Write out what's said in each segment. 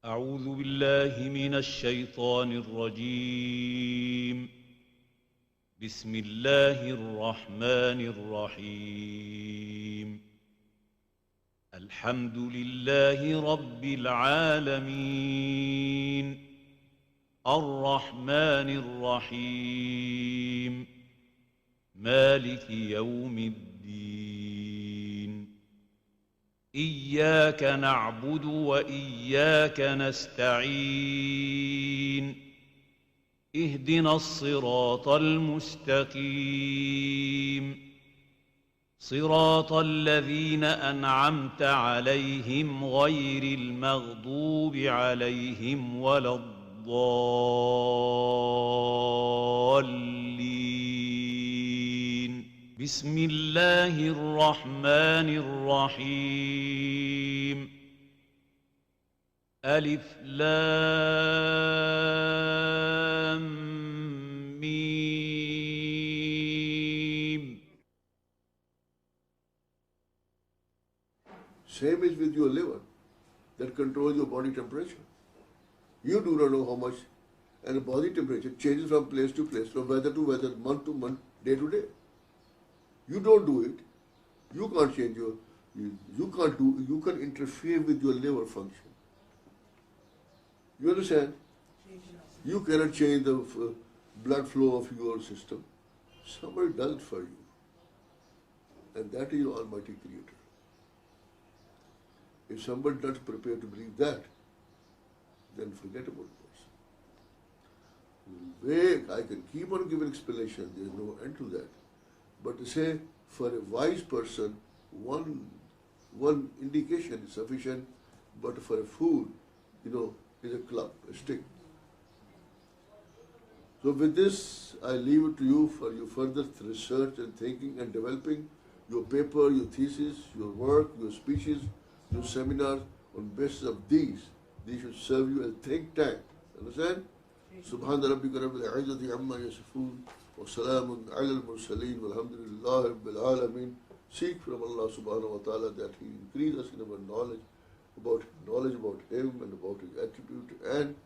أعوذ بالله من الشيطان الرجيم. بسم الله الرحمن الرحيم. الحمد لله رب العالمين، الرحمن الرحيم، مالك يوم الدين. إياك نعبد وإياك نستعين. اهدنا الصراط المستقيم، صراط الذين أنعمت عليهم غير المغضوب عليهم ولا الضالين. بسم الله الرحمن الرحيم. ألف لام ميم. Same is with your liver that controls your body temperature. You do not know how much, and the body temperature changes from place to place, from weather to weather, month to month, day to day. You don't do it. You can't change you can interfere with your liver function. You understand? You cannot change the blood flow of your system. Somebody does it for you. And that is your Almighty Creator. If somebody not prepared to believe that, then forget about the person. I can keep on giving explanation, there is no end to that. But to say for a wise person, one indication is sufficient, but for a fool, is a club, a stick. So with this, I leave it to you for your further research and thinking and developing your paper, your thesis, your work, your speeches, your seminars. On basis of these should serve you as think tank. Understand? Subhana rabbika rabbil izzati amma yasifun wa salamun ala al-mursaleen walhamdulillahi rabbil alameen. Seek from Allah subhanahu wa ta'ala that He increase us in our knowledge about Him and about His attribute, and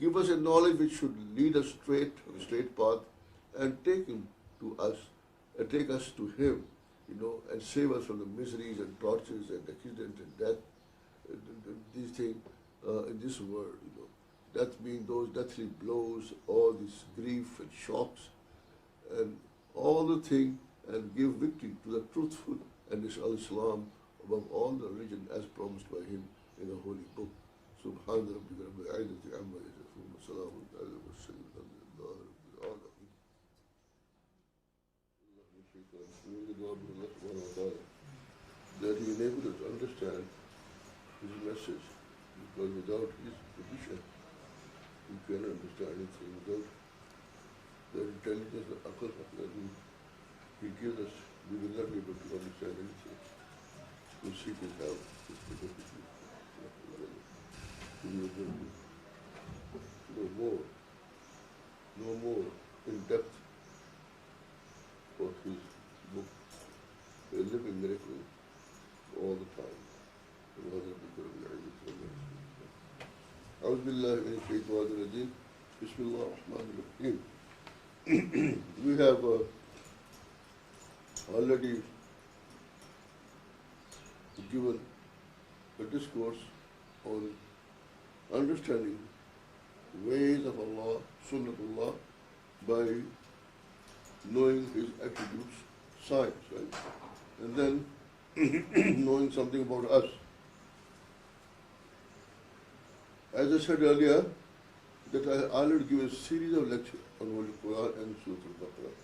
give us a knowledge which should lead us straight on the straight path and take us to Him, and save us from the miseries and tortures and accident and death, these things in this world, That means those deathly blows, all this grief and shocks, and all the things, and give victory to the truthful and Islam above all the religion as promised by Him in the Holy Book. Subhana rabbika rabbil izzati amma yasifun wa salamun ala al-mursalin walhamdulillahi rabbil alamin. That He enabled us to understand His message, because without His permission, we cannot understand anything. Without the intelligence and akal that He gives us, we will not be able to understand anything. We seek His help. No more in depth for His book, a living miracle all the time. أعوذ بالله من الشيطان الرجيم. بسم الله الرحمن الرحيم. We have already given a discourse on understanding ways of Allah, Sunnatullah, by knowing His attributes, science, right? And then knowing something about us. As I said earlier, that I already give a series of lectures on Holy Qur'an and Surah Al-Baqarah.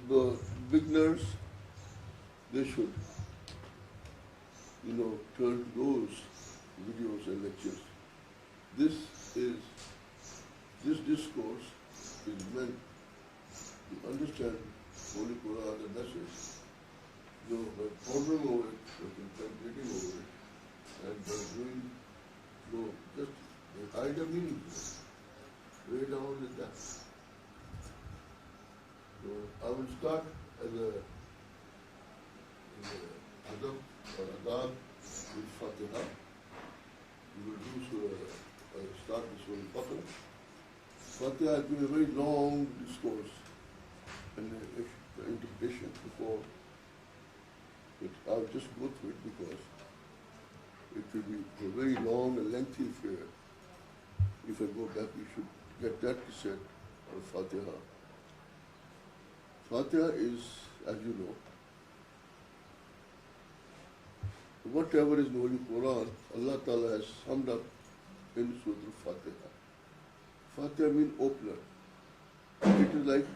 The beginners, they should, turn to those videos and lectures. This discourse is meant to understand Holy Qur'an, the message, by pondering over it, by contemplating over it, and by doing, just the idea meaning, way down the depth. So I will start as a adab or adab with Fatiha, You will do Surah, start with Surah Al-Baqarah. Fatiha has been a very long discourse and the interpretation before. I'll just go through it because it will be a very long and lengthy affair. If I go back, you should get that cassette of Fatiha. Fatiha is, as you know, whatever is in the Holy Qur'an, Allah Ta'ala has summed up in Surah Al-Fatiha. Fatiha means opener. It is like,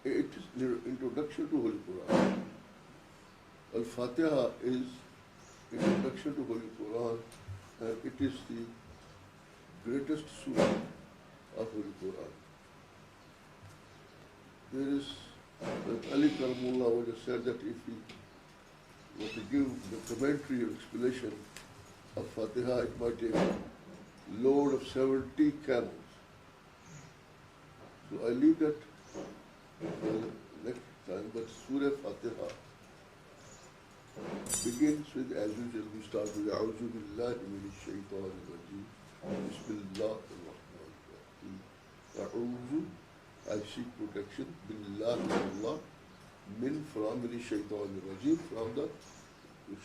it is the introduction to Holy Qur'an. Al-Fatiha is introduction to Holy Qur'an, and it is the greatest surah of Holy Qur'an. There is, Ali Karamullah would have said that if we were to give the commentary or explanation of Fatiha, it might take a load of 70 camels. So I leave that for the next time, but Surah Fatiha begins with, as usual, we start with A'udhu Billahi Minash Shaitanir Rajeem. Bismillah ar-Rahman ar-Rahim. A'udhu, I seek protection, Billah, Allah, min from Minash Shaitanir Rajeem, from the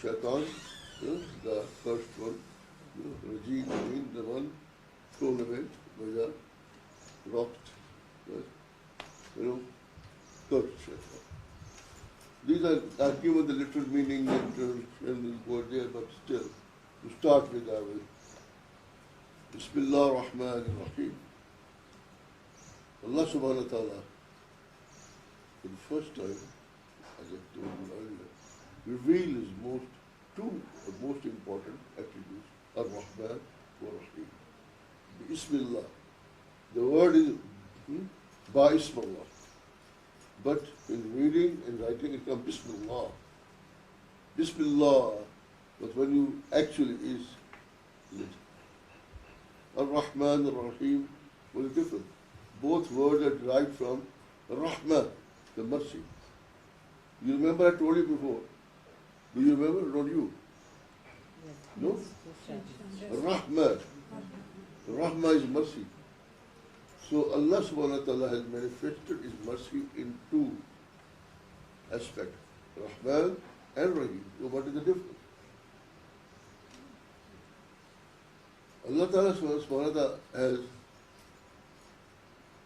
shaitan, the first one, Rajeem, the one thrown away by the rocked, cursed shaitan. These are given the literal meaning and word there, but still, to start with, I will. Bismillah ar-Rahman ar-Rahim. Allah subhanahu wa ta'ala, for the first time, as I told you earlier, revealed his two most important attributes, ar-Rahman ar-Rahim. Bismillah. The word is Ba-Ismallah. But in reading and writing, it comes Bismillah. Bismillah. But when you actually is Ar-Rahman, Ar-Rahim, what is different? Both words are derived from Rahmah, the mercy. You remember I told you before. Do you remember? Not you. No? Rahmah. Rahmah is mercy. So Allah subhanahu wa ta'ala has manifested His mercy in two aspects, Rahman and Rahim. So what is the difference? Allah Ta'ala subhanahu wa ta'ala has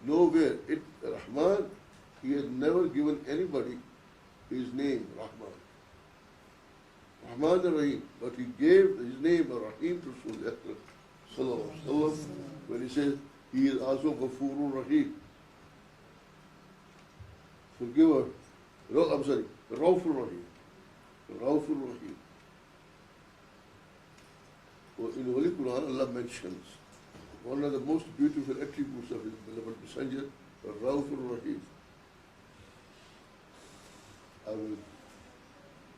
nowhere, Rahman, He has never given anybody His name, Rahman. Rahman and Rahim. But He gave His name, Rahim, to Rasulullah sallallahu alaihi wasallam when He says, He is also Ghafurur Rahim. Forgiver. I'm sorry, Raufur Rahim. Raufur Rahim. Well, in Holy Qur'an, Allah mentions one of the most beautiful attributes of His beloved Messenger, Raufur Rahim. I will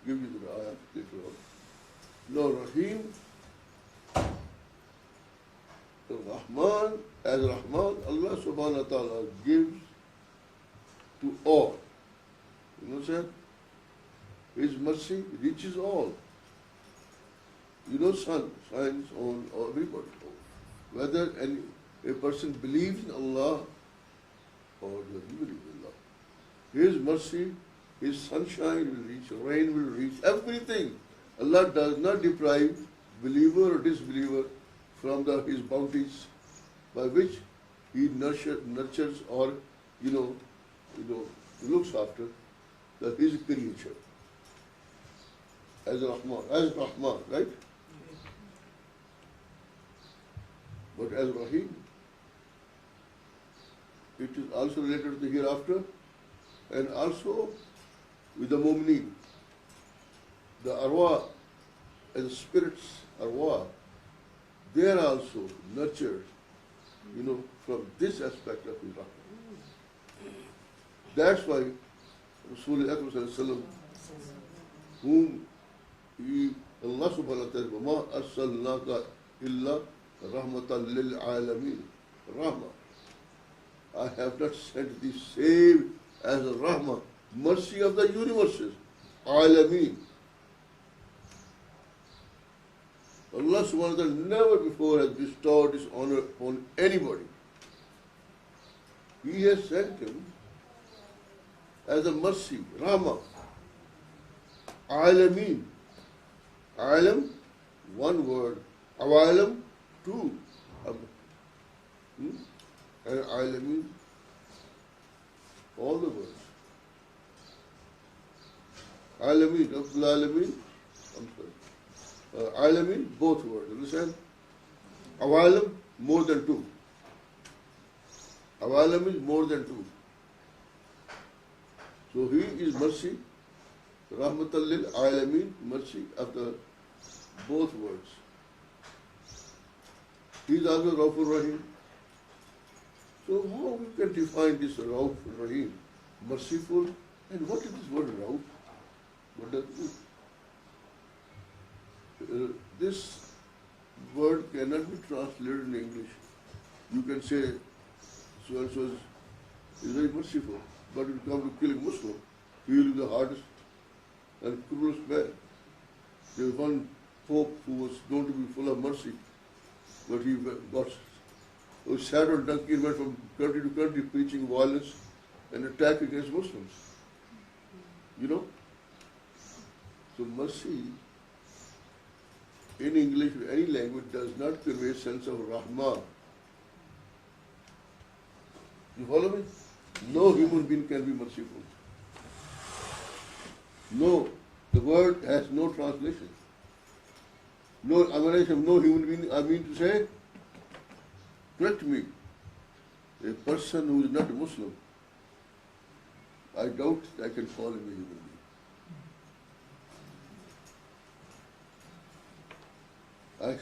give you the ayah later on. No, Rahim, Rahman, as Rahman, Allah subhanahu wa ta'ala gives to all. You know, sir? His mercy reaches all. You know, sun shines on everybody. Whether a person believes in Allah or doesn't believe in Allah. His mercy, His sunshine will reach, rain will reach, everything. Allah does not deprive believer or disbeliever from His bounties by which He nurtures or, looks after His creation. As Rahman, right? But as Rahim, it is also related to the hereafter and also with the Mu'mineen. The Arwah, as spirits, Arwah, they are also nurtured, from this aspect of His Rahmah. That's why Rasulullah whom Allah subhanahu wa ta'ala, وَمَا أَرْسَلْنَاكَ إِلَّا رَحْمَةً لِلْعَالَمِينَ Rahmah. I have not sent thee save as a Rahmah, mercy of the universes, Alameen. Allah subhanahu wa ta'ala never before has bestowed His honor upon anybody. He has sent Him as a mercy, Rahmah. Alameen. Alam, one word. Awalam, two. And Alameen, all the words. Alameen, Abdul Alameen, I'm sorry. Alameen, both words. Understand? Awalam, more than two. Awalam is more than two. So He is mercy, Rahmatal lil Alameen, mercy of the both words. He is also Raufur Rahim. So how we can define this Rauf Rahim? Merciful. And what is this word Rauf? What does it mean? This word cannot be translated in English. You can say so and so is very merciful, but when it comes to killing Muslim, he will be the hardest and cruelest man. There was one pope who was known to be full of mercy, but he sat on donkey and went from country to country preaching violence and attack against Muslims. You know? So mercy in English or any language does not convey a sense of Rahmah. You follow me? No human being can be merciful. No, the word has no translation. No, when I say no human being, I mean to say, correct me, a person who is not a Muslim, I doubt I can call him a human being. I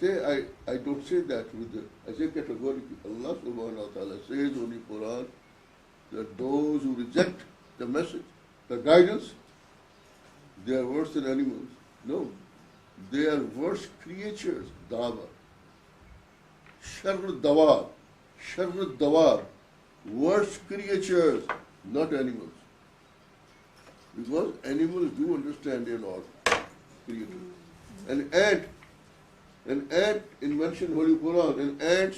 don't say that with the, I say categorically. Allah subhanahu wa ta'ala says in Holy Qur'an that those who reject the message, the guidance, they are worse than animals. No, they are worse creatures. Dawa. Sharr dawar, worse creatures, not animals. Because animals do understand they are not creatures. An ant in mentioned Holy Qur'an, an ant,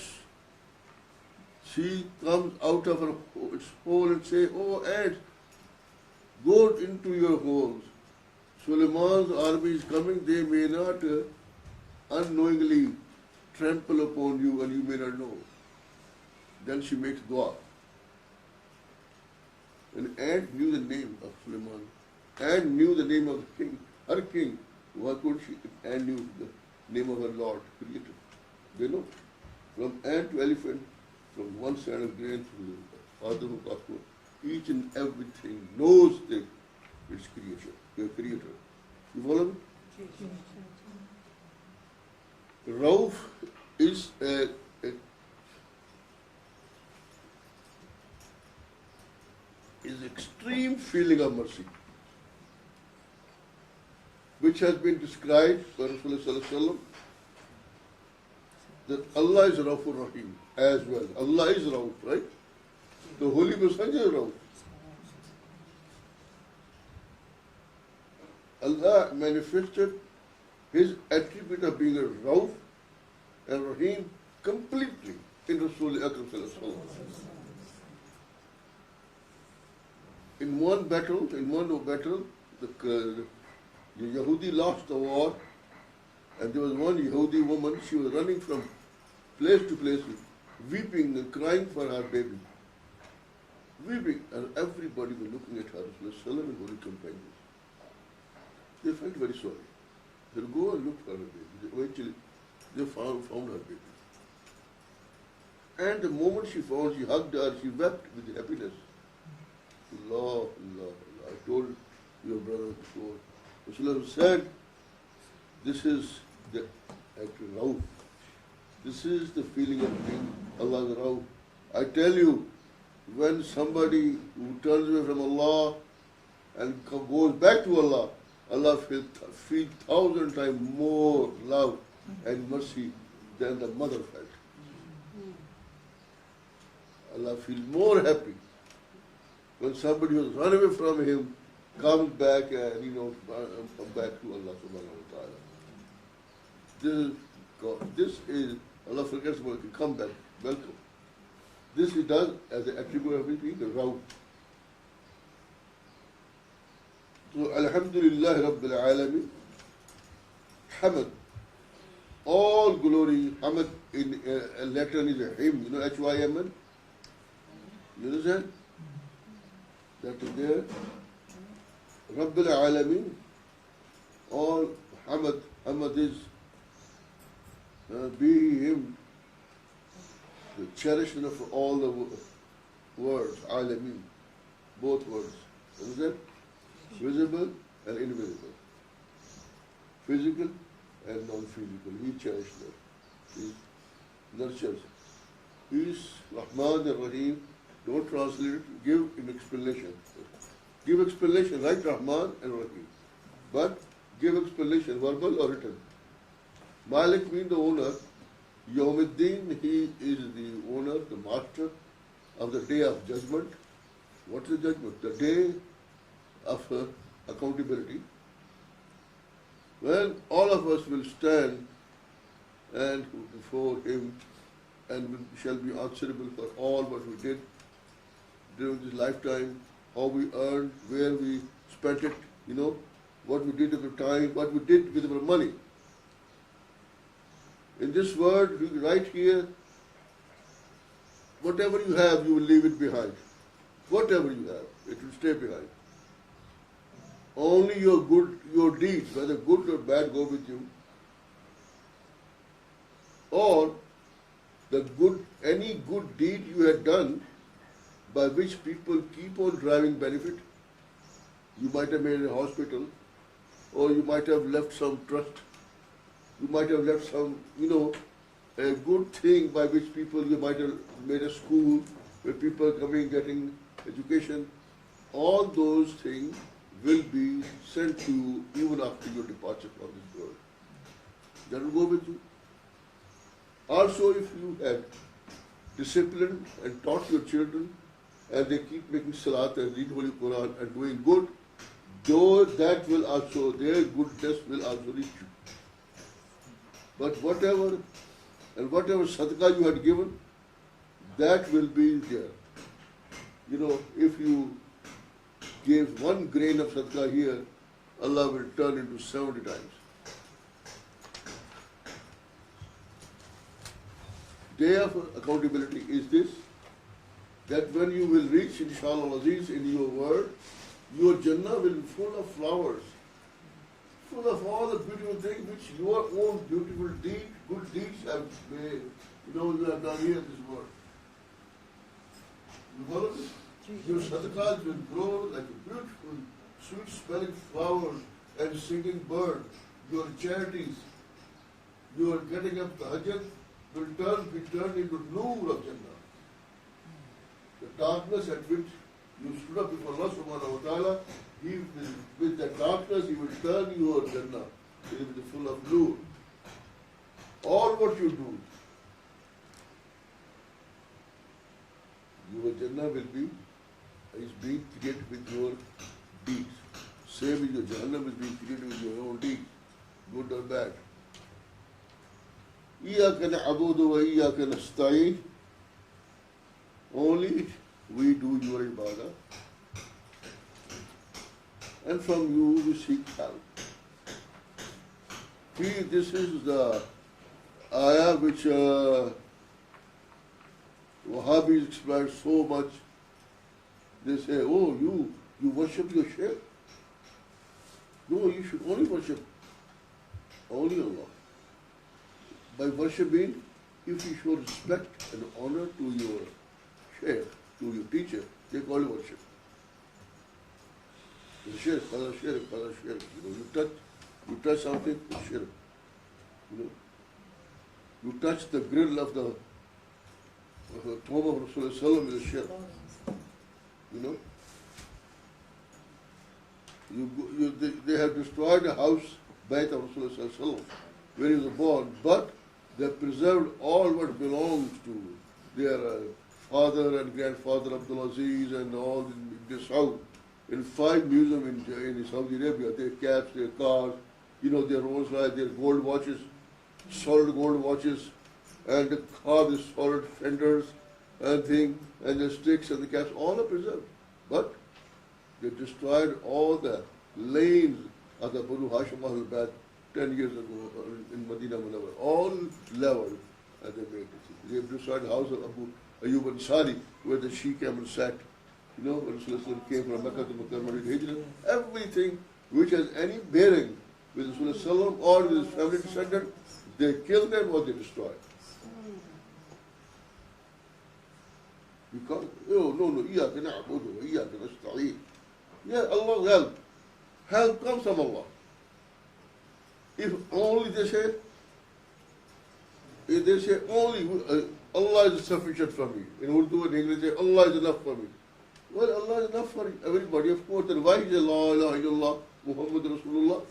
she comes out of its hole and say, "Oh ant, go into your holes. Suleiman's army is coming, they may not unknowingly trample upon you and you may not know." Then she makes dua. An ant knew the name of Suleiman. Ant knew the name of the king, her king. Why could she? Ant knew the name of her Lord, Creator. They know. From ant to elephant, from one side of grain to the other of cosmos, each and everything knows its creator, the Creator. You follow me? Rauf is a extreme feeling of mercy, which has been described by Rasulullah Sallallahu Alaihi Wasallam that Allah is Raufur Rahim as well. Allah is Rauf, right? The Holy Messenger is Rauf. Allah manifested His attribute of being a Rauf and Rahim completely in Rasulullah Akram Sallallahu Alaihi Wasallam. In one battle, the Yahudi lost the war, and there was one Yahudi woman, she was running from place to place, weeping and crying for her baby. Weeping, and everybody was looking at her, Rasulullah and holy companions. They felt very sorry. They said, "Go and look for her baby." Eventually, they found her baby. And the moment she found, she hugged her, she wept with happiness. Allah, Allah, Allah. I told your brother before. Rasulullah said, this is the Rauf. This is the feeling of being Allah's Rauf. I tell you, when somebody who turns away from Allah and goes back to Allah, Allah feels 1,000 times more love and mercy than the mother felt. Allah feels more happy when somebody who has run away from Him comes back and, back to Allah subhanahu wa ta'ala. God. This is, Allah forgets about it, come back, welcome. This He does as an attribute of His being, the Rabb. So, Alhamdulillah Rabbil Alameen, Hamad, all glory, Hamad in Latin is a hymn, you know, H-Y-M-N? You understand? That is there. Rabbil Alameen, all Hamad, Hamad is be Him, the cherishment of all the words, Alameen, both words. Understand? Visible and invisible, physical and non-physical. He cherishes them. He nurtures. He is Rahman and Rahim. Don't translate it. Give an explanation. Give explanation. Write Rahman and Rahim, but give explanation, verbal or written. Malik means the owner. Yawmuddin, he is the owner, the master of the day of judgment. What is the judgment? The day of accountability, when all of us will stand and before Him and we shall be answerable for all what we did during this lifetime, how we earned, where we spent it, you know, what we did at the time, what we did with our money. In this word, right here, whatever you have, you will leave it behind. Whatever you have, it will stay behind. Only your deeds, whether good or bad, go with you. Or any good deed you had done by which people keep on deriving benefit. You might have made a hospital, or you might have left some trust. You might have left some, a good thing by which people, you might have made a school where people are coming, getting education. All those things will be sent to you even after your departure from this world. That will go with you. Also, if you had disciplined and taught your children, and they keep making salat and read Holy Qur'an and doing good, though that will also, their goodness will also reach you. But whatever sadaqah you had given, that will be there. If you gave 1 grain of sadaqah here, Allah will turn into 70 times. Day of accountability is this, that when you will reach, inshallah Aziz, in your world, your Jannah will be full of flowers, full of all the beautiful things which your own beautiful good deeds have made. You have done here in this world. You follow this? Your sadaqahs will grow like a beautiful, sweet-smelling flower and singing bird. Your charities, your getting up the hajjat will be turned into noor of Jannah. The darkness at which you stood up before Allah subhanahu wa ta'ala, with that darkness, He will turn your Jannah. It will be full of noor. All what you do, your Jannah is being created with your deeds. Same as your Jannah is being created with your own deeds, good or bad. إِيَّاكَ نَعْبُدُ وَإِيَّاكَ نَسْتَعِينُ. Only we do your ibadah, and from you we seek help. This is the ayah which Wahhabis exploit so much. They say, oh, you worship your Sheikh. No, you should only worship only Allah. By worshiping, if you show respect and honor to your Sheikh, to your teacher, they call it worship. The Sheikh, Father Sheikh, Father Sheikh. You touch something, it's Sheikh. You touch the grill of the tomb of Rasulullah Sallallahu with a Sheikh. They have destroyed the house, Bayt of Rasulullah Sallallahu, where he was born, but they preserved all what belongs to their father and grandfather Abdul Aziz and all in this house. In 5 museums in Saudi Arabia, their caps, their cars, their Rolls Royce, their gold watches, solid gold watches, and the car with solid fenders and thing, and the sticks and the caps, all are preserved. But they destroyed all the lanes of the Banu Hashim Ahl Bayt 10 years ago in Medina Munawwar, all leveled, and they made it. They destroyed the house of Abu Ayyub Ansari, where the Sheikh camel sat. You know, when Rasulullah came from Mecca to Makkah, Hijrah, everything which has any bearing with Rasulullah or with his family descendant, they kill them or they destroy. Because, oh, no, إِيَّاكَ نَعْبُدُ وَإِيَّاكَ نَسْتَعِينُ. Yeah, Allah's help. Help comes from Allah. If only they say only Allah is sufficient for me. In Urdu and English, they say Allah is enough for me. Well, Allah is enough for everybody, of course. Then why is La ilaha illallah Muhammad Rasulullah?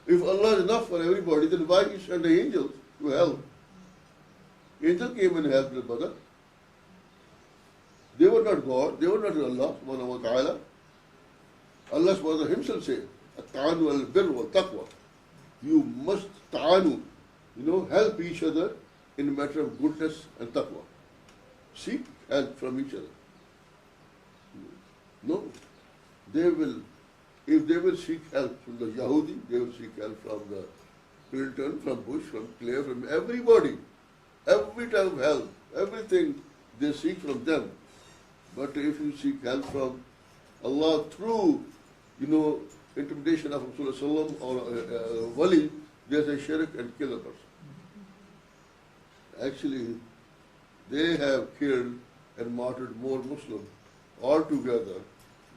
If Allah is enough for everybody, then why He sent the angels to help? Angels came and helped the brother. They were not God, they were not Allah subhanahu wa ta'ala. Allah subhanahu wa ta'ala himself said, Ta'anu al-birr wal-taqwa. You must ta'anu, help each other in a matter of goodness and taqwa. Seek help from each other. No, if they will seek help from the Yahudi, they will seek help from the Clinton, from Bush, from Clay, from everybody. Every type of help, everything they seek from them. But if you seek help from Allah through, intimidation of Rasulullah or wali, there's a shirk and kill a person. Actually, they have killed and martyred more Muslims altogether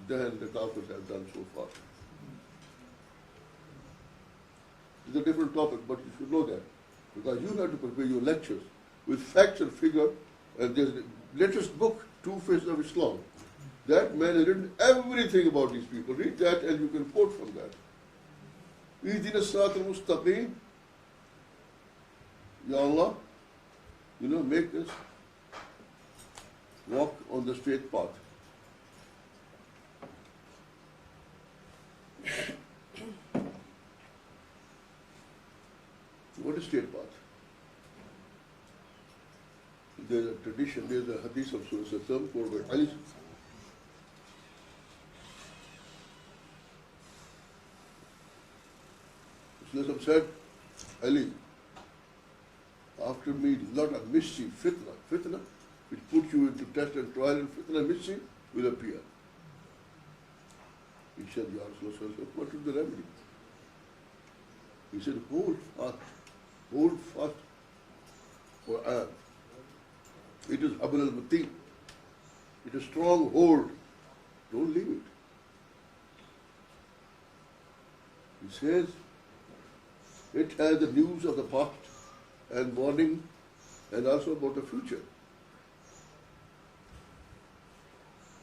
than the Kafirs have done so far. It's a different topic, but you should know that. Because you have to prepare your lectures with facts and figure, and there's the latest book, Two Faces of Islam. That man has written everything about these people. Read that and you can quote from that. Ihdina as-sirata al-mustaqim. Ya Allah, make us walk on the straight path. What is straight path? There's a tradition, there's a hadith of Rasulullah quoted by Ali. Rasulullah said, Ali, after me, lot of mischief, fitna, which put you into test and trial, and fitna, mischief will appear. He said, Ya Rasulullah, what is the remedy? He said, hold fast Qur'an. It is Habl al-Mateen. It is strong hold. Don't leave it. He says, it has the news of the past and warning and also about the future.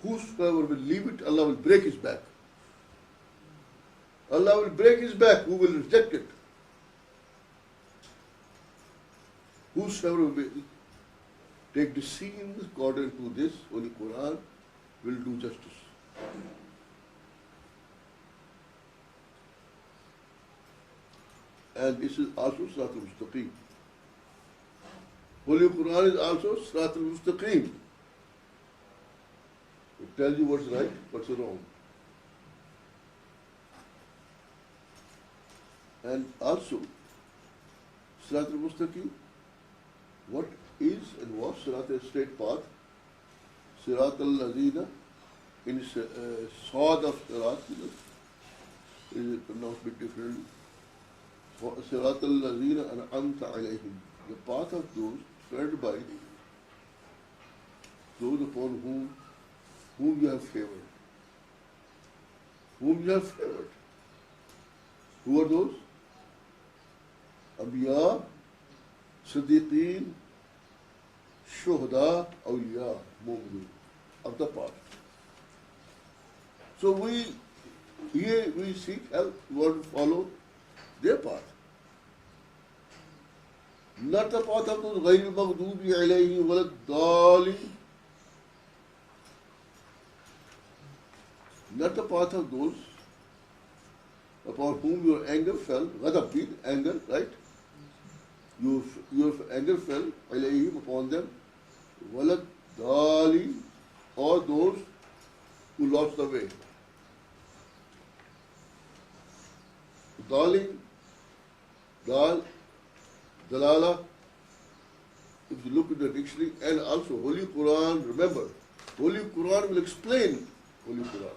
Whosoever will leave it, Allah will break his back. Allah will break his back, who will reject it. Whosoever will take decisions according to this Holy Qur'an will do justice. And this is also Sirat al-Mustaqim. Holy Qur'an is also Sirat al-Mustaqim. It tells you what's right, what's wrong. And also, Sirat al-Mustaqim, what is and was Sirat al-straight path? Sirat al-Lazina, in Saad of Sirat, is it pronounced a bit differently? Sirat al-Lazina an'amta alayhim, the path of those tread by those upon whom you have favored. Whom you have favored. Who are those? Anbiya, Siddiqeen, Shuhada, Awliya, Mu'mineen, of the path. So we seek help, we want to follow their path. Not the path of those غَيْرِ الْمَغْضُوبِ عَلَيْهِمْ وَلَا الضَّالِّينَ. Not the path of those upon whom your anger fell, ghadab, anger, right? your anger fell alayhim upon them, walad dali, or those who lost the way. Daling, dal, dalala, if you look at the dictionary, and also Holy Qur'an, remember, Holy Qur'an will explain Holy Qur'an.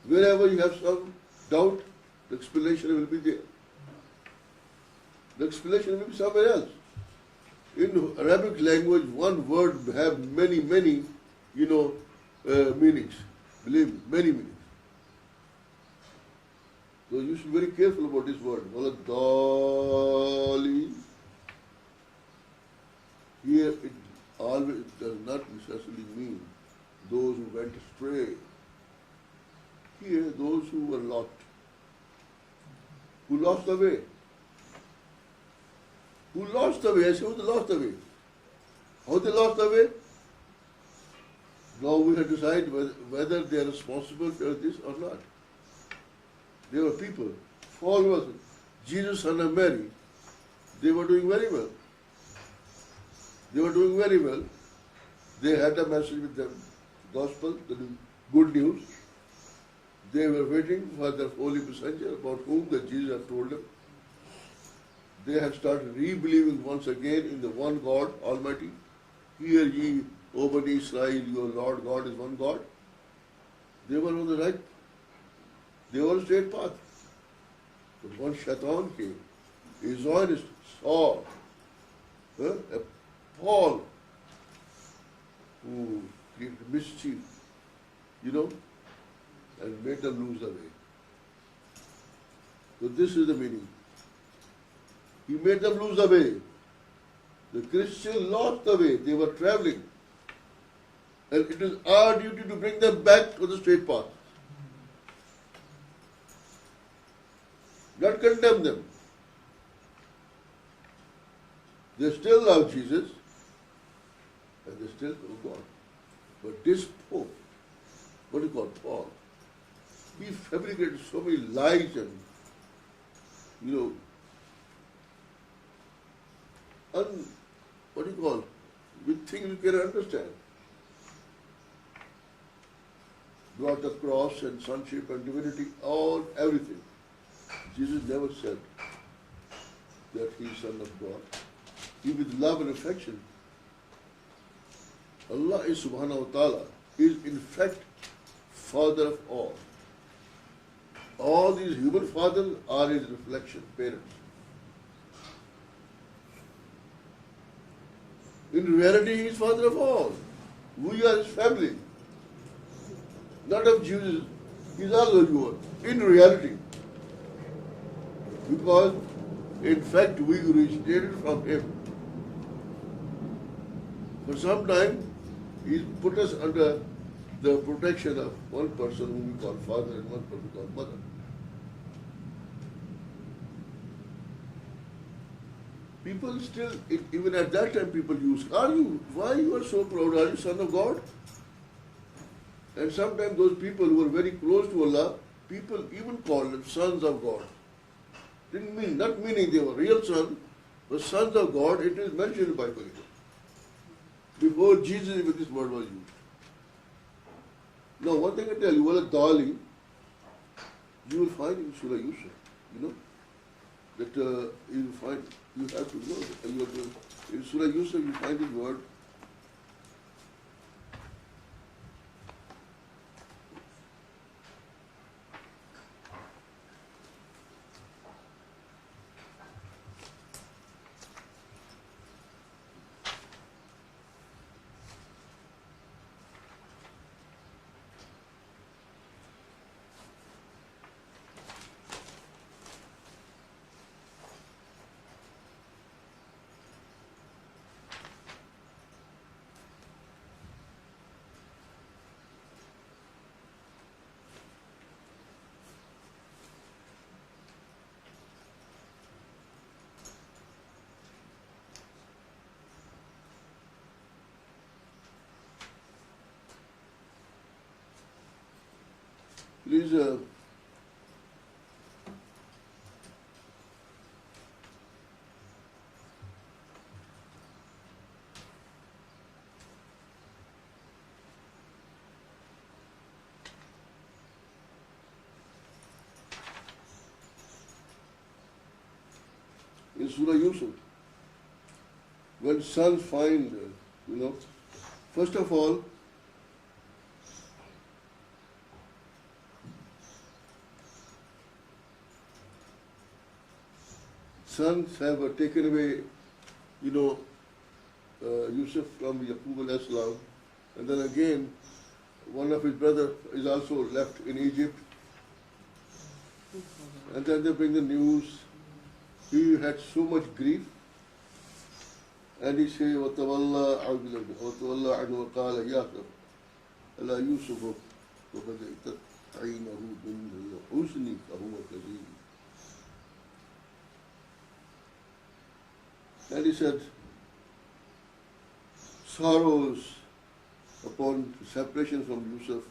Wherever you have some doubt, the explanation will be there. The explanation will be somewhere else. In Arabic language, one word have many, meanings. Believe me, many meanings. So you should be very careful about this word. Waladali. Here it always does not necessarily mean those who went astray. Here, those who were lost, who lost the way. Who lost the way? I say, who lost the way? How they lost the way? Now we have to decide whether they are responsible for this or not. They were people, followers, Jesus, son of Mary. They were doing very well. They were doing very well. They had a message with them, gospel, the good news. They were waiting for the holy messenger about whom the Jesus had told them. They had started re-believing once again in the one God, Almighty. Hear ye, O Bani Israel, your Lord God is one God. They were on the right. They were on the straight path. But one shaitan came. A Zionist saw a Paul who created mischief, and made them lose the way. So this is the meaning. He made them lose the way. The Christians lost the way. They were traveling. And it is our duty to bring them back to the straight path. Not condemn them. They still love Jesus and they still love God. But this Pope, what do you call Paul? He fabricated so many lies and, with things you can understand. Brought the cross and sonship and divinity, everything. Jesus never said that he is Son of God. He with love and affection. Allah is subhanahu wa ta'ala is in fact Father of all. All these human fathers are his reflection, parents. In reality, he is Father of all. We are his family. Not of Jesus, he is also yours. In reality. Because, in fact, we originated from him. For some time, he put us under the protection of one person whom we call father and one person called mother. People still, even at that time, people use, why you are so proud? Are you son of God? And sometimes those people who were very close to Allah, people even call them sons of God. Not meaning they were real sons, but sons of God, it is mentioned in the Bible. Before Jesus, even this word was used. Now, one thing I tell you, Dali, you will find in Surah Yusuf, that you will find, you have to know that. In Surah Yusuf, you find this word. Please, in Surah Yusuf. When sons find, first of all, sons have taken away, Yusuf from Yaqub alayhi salam, and then again, one of his brothers is also left in Egypt, and then they bring the news. He had so much grief, and he said, وَتَوَلَّى عَنْهُ وَقَالَ يَا أَلَا يُوسُفُ وَقَدْ عَيْنَهُ مِنْ الْحُزْنِ فَهُوَ كَظِيمٌ. And he said, sorrows upon separation from Yusuf,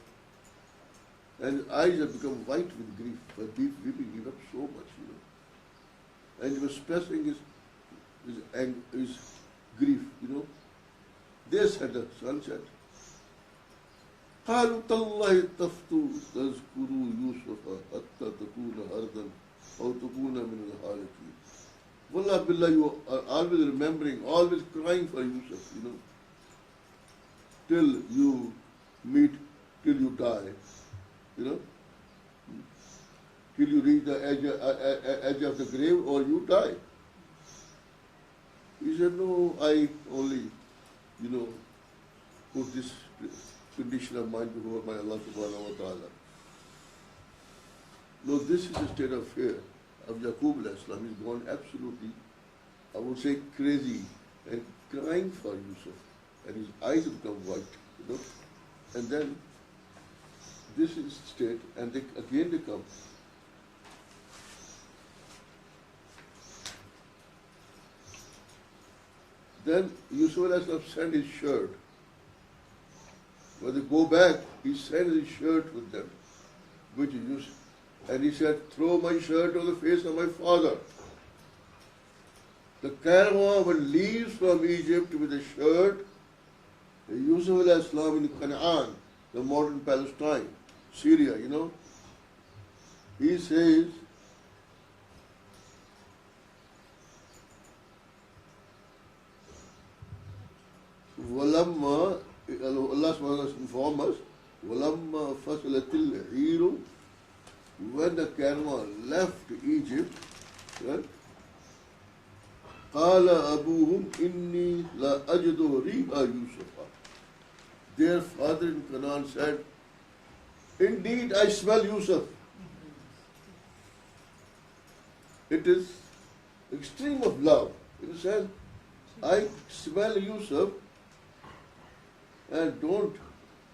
and his eyes have become white with grief, by weeping. He wept so much, and he was expressing his grief, They said, the son said, قالوا تالله تفتو تذكروا يوسف حتى تكون أرضا أو تكون من الهالكين. Wallah billah, you are always remembering, always crying for Yusuf, till you meet, till you die, till you reach the edge of the grave or you die. He said, no, I only, put this condition of mind before my Allah subhanahu wa ta'ala. No, this is a state of fear of Yaqub alayhi salam. He's gone absolutely, I would say, crazy and crying for Yusuf, and his eyes have become white, And then this is state, and again they come. Then Yusuf alayhi salam sent his shirt. When they go back, he sent his shirt with them, which he used. And he said, throw my shirt on the face of my father. The caravan, when leaves from Egypt with a shirt, Yusuf alayhi salam in Canaan, the modern Palestine, Syria, he says, Walamma, Allah subhanahu wa ta'ala informs us, Walamma fasalatil hiru, when the caravan left Egypt, right? قال أبوهم إني لا أجد ريح يوسف. Their father in Canaan said, indeed I smell Yusuf. It is extreme of love. It says, I smell Yusuf, and don't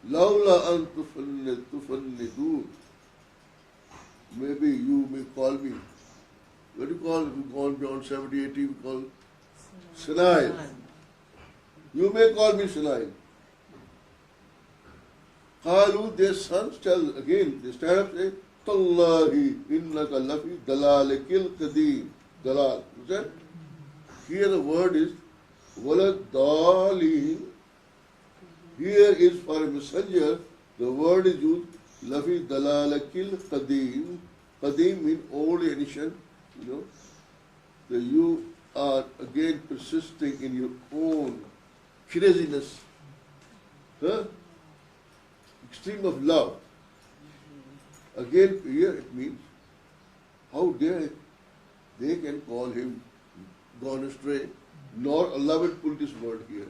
لولا أن تفندون. Maybe you may call me. What do you call it? We call beyond 70, 80, we call Senile. You may call me Senile. Qalu, their sons tell again, they stand up and say, Tallahi innaka lafi dalalakil qadeem. Dalal. Is that? Here the word is walad dalin. Here is for a messenger, the word is used lafi dalalakil qadeem. Qadeem means old ancient, that you are again persisting in your own craziness. Extreme of love. Again, here it means, how dare they can call him gone astray, nor Allah will put this word here.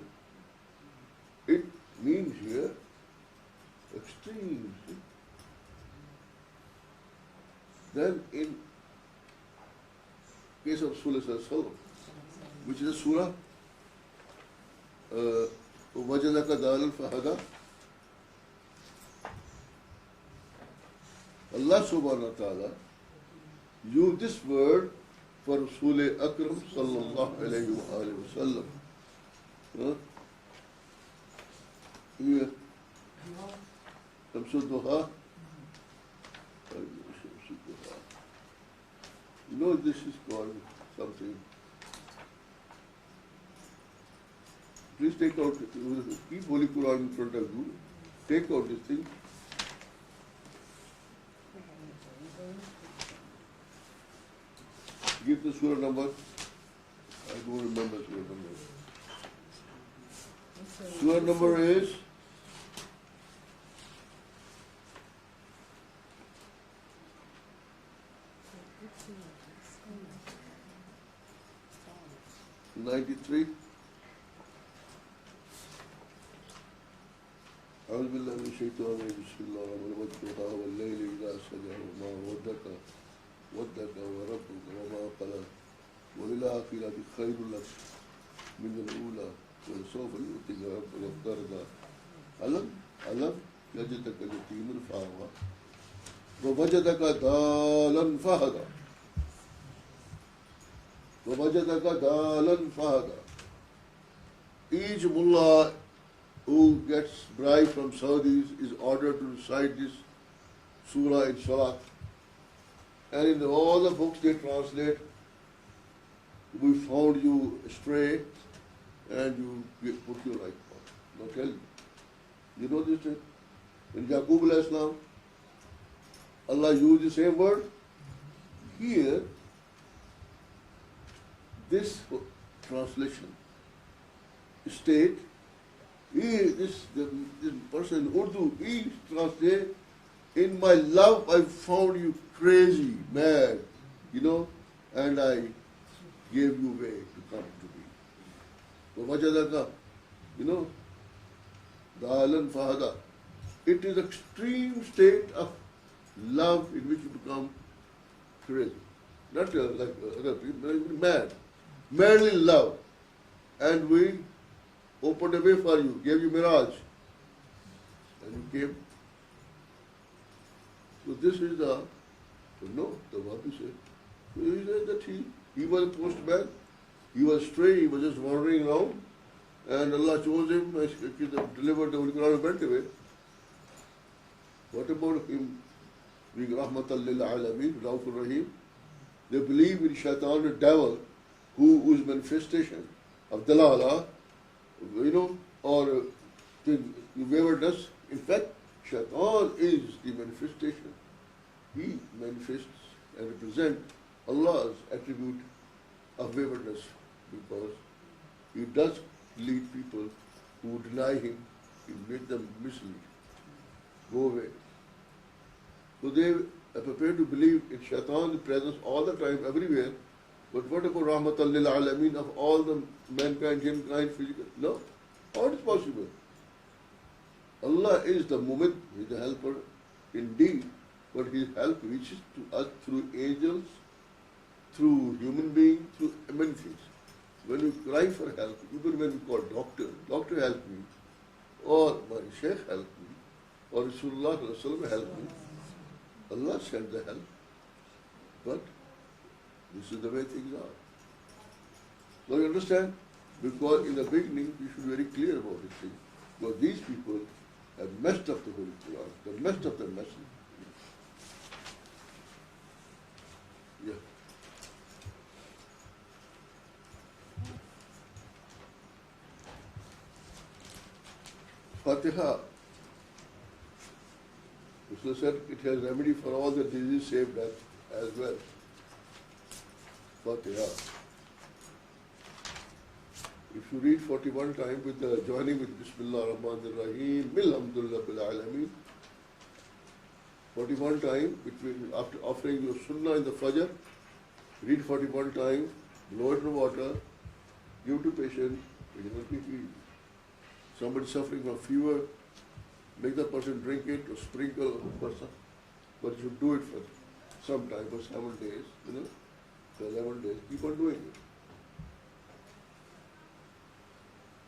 It means here extreme. Then in case of Surah Al-Salam, which is a surah, وَجَدَكَ دَالًا فَهَدَى. Allah subhanahu wa ta'ala used this word for Rasul Akram sallallahu alayhi wa sallam. Here, Shamsu Duha. This is called something. Please take out, keep Holy Qur'an in front of you. Take out this thing. Give the surah number. I don't remember surah number. Surah number is 93. أعوذ بالله من الشيطان الرجيم بسم الله الرحمن الرحيم والضحى والليل إذا سجى وما ودك وربك وما قلى وللآخرة خير لك من الأولى ولسوف يؤتيك ربك فترضى ألم يجدك يتيما فآوى ووجدك ضالا فهدى Each mullah who gets bribe from Saudis is ordered to recite this surah in Salat. And in all the books they translate, we found you astray and you put your right path. Now tell me, you know this thing? In Yaqub alayhi salam, Allah used the same word. Here, this translation state, this person in Urdu, he translates, in my love I found you crazy, mad, and I gave you way to come to me. وَوَجَدَكَ, دَالًا فَهَدَى. It is extreme state of love in which you become crazy. Not like other people, mad. Madly in love. And we opened a way for you, gave you mirage. And you came. So this is the Wahhabi said. So he said that he was a postman, he was stray, he was just wandering around, and Allah chose him, delivered the Holy Qur'an and went away. What about him being Rahmatan lil Alameen, Raufur Rahim? They believe in Shaitan, the devil, whose manifestation of Dalala, or the waywardness. In fact, Shaitan is the manifestation. He manifests and represents Allah's attribute of waywardness, because he does lead people who deny him, he made them mislead, go away. So they are prepared to believe in Shaitan's presence all the time, everywhere. But what about Rahmatan lil Alameen, of all the mankind, jinkind, physical? No. How it is possible? Allah is the Mumid, He is the helper indeed, but His help reaches to us through angels, through human beings, through many things. When we cry for help, even when we call doctor help me, or my Sheikh help me, or Rasulullah help me, Allah sent the help. But this is the way things are. Now you understand? Because in the beginning you should be very clear about this thing. Because these people have messed up the Holy Qur'an, they have messed up the message. Yeah. Fatiha. Rasul said it has remedy for all the diseases save death as well. Fatiha. If you read 41 times with the joining with Bismillah ar-Rahman ar-Rahim, Alhamdulillah bil Alameen, 41 times between after offering your Sunnah in the Fajr, read 41 times, blow it in water, give to patient, it will be healed. Somebody suffering from fever, make the person drink it or sprinkle on the person, but you should do it for some time, for 7 days, for 11 days, keep on doing it.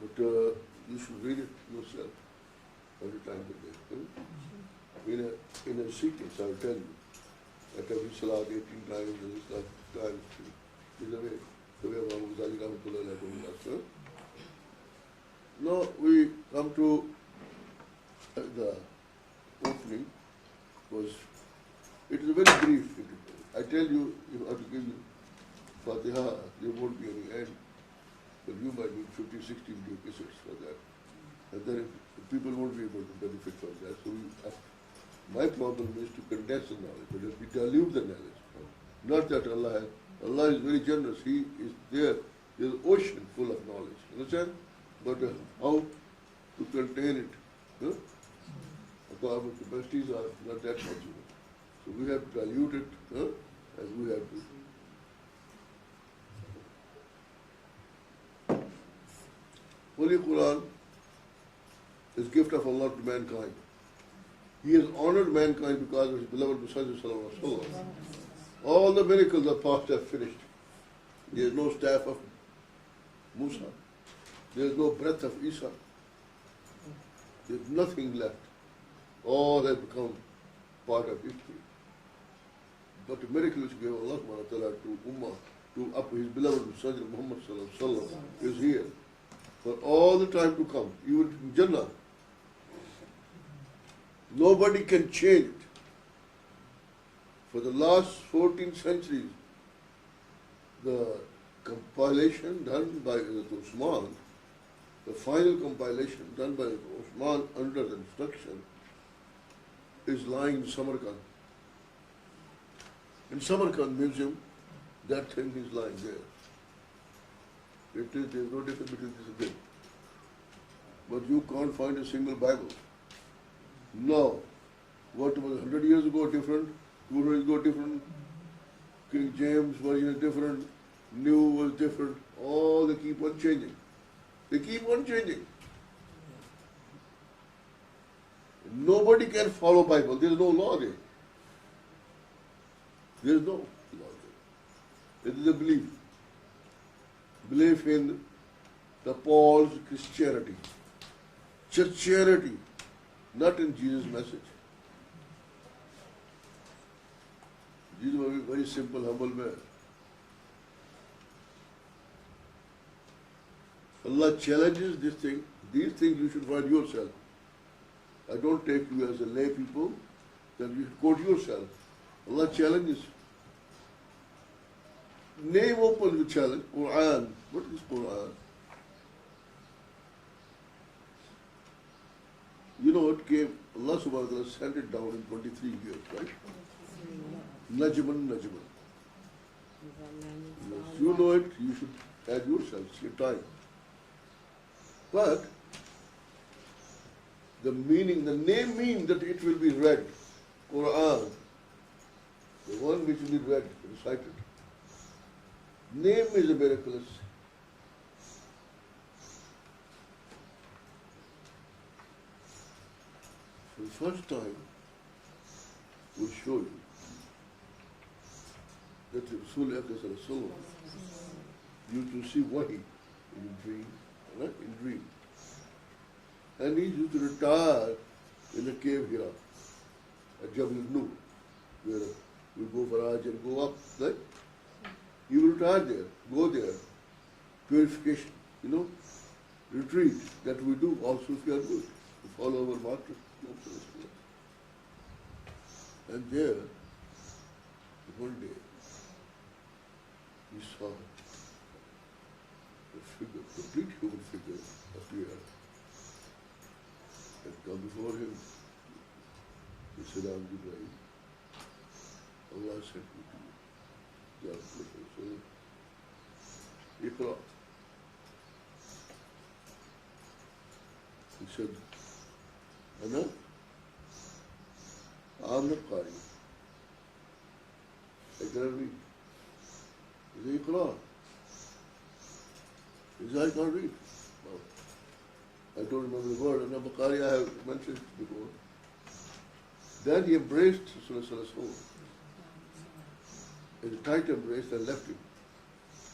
But you should read it yourself every time of the day. In a sequence, I will tell you, at every salat 18 times, and this times, is the way Imam Ghazali Rahmatullah told us. Now we come to the opening, because it is a very brief. I tell you, if I have to give you Fatiha, there won't be any end. But you might need 50, 60 video cassettes for that. And then people won't be able to benefit from that. So my problem is to condense the knowledge, but we dilute the knowledge. Not that Allah is very generous. He is there There's an ocean full of knowledge. Understand? But how to contain it? Huh? Because our capacities are not that much. So we have to dilute it, as we have to. Holy Qur'an is gift of Allah to mankind. He has honored mankind because of his beloved Messiah. All the miracles of past have finished. There is no staff of Musa. There is no breath of Isa. There is nothing left. All have become part of history. But the miracle which gave Allah to Ummah, to his beloved Messiah Muhammad is here for all the time to come, even in Jannah. Nobody can change it. For the last 14 centuries, the compilation done by Usman, the final compilation done by Usman under the instruction, is lying in Samarkand. In Samarkand Museum, that thing is lying there. There is no difference between this and that. But you can't find a single Bible. No. What was 100 years ago different, 200 years ago different, King James version is different, new was different, all they keep on changing. They keep on changing. Nobody can follow Bible. There is no law there. There is no law there. It is a belief. Belief in the Paul's Christianity. Churchianity, not in Jesus' message. Jesus was a very simple, humble man. Allah challenges this thing. These things you should find yourself. I don't take you as a lay people, then you should quote yourself. Allah challenges. Name open the challenge, Qur'an. What is Qur'an? You know what came? Allah subhanahu wa ta'ala sent it down in 23 years, right? Najman. Yes, you know it, you should add yourself, it's your time. But the meaning, the name means that it will be read. Qur'an, the one which will be read, recited. Name is a miraculous. For the first time, we show you that Rasul used to see wahi in dream, right? In dream. And he used to retire in a cave here at Jabal Nur, where we go for Hajj and go up, right? He will retire there, go there, purification, retreat that we do also if we are good, to follow our master. And there, one day, he saw a figure, complete human figure appear and come before him. He said, I'm Ibrahim. Allah sent me to you. Iqra. He said, Ana? I'm not Qari. I cannot read. He said, Iqra. He said, I can't read. Well, I don't remember the word. And Qari I have mentioned it before. Then he embraced Rasulullah's soul. In a tight embrace and left him.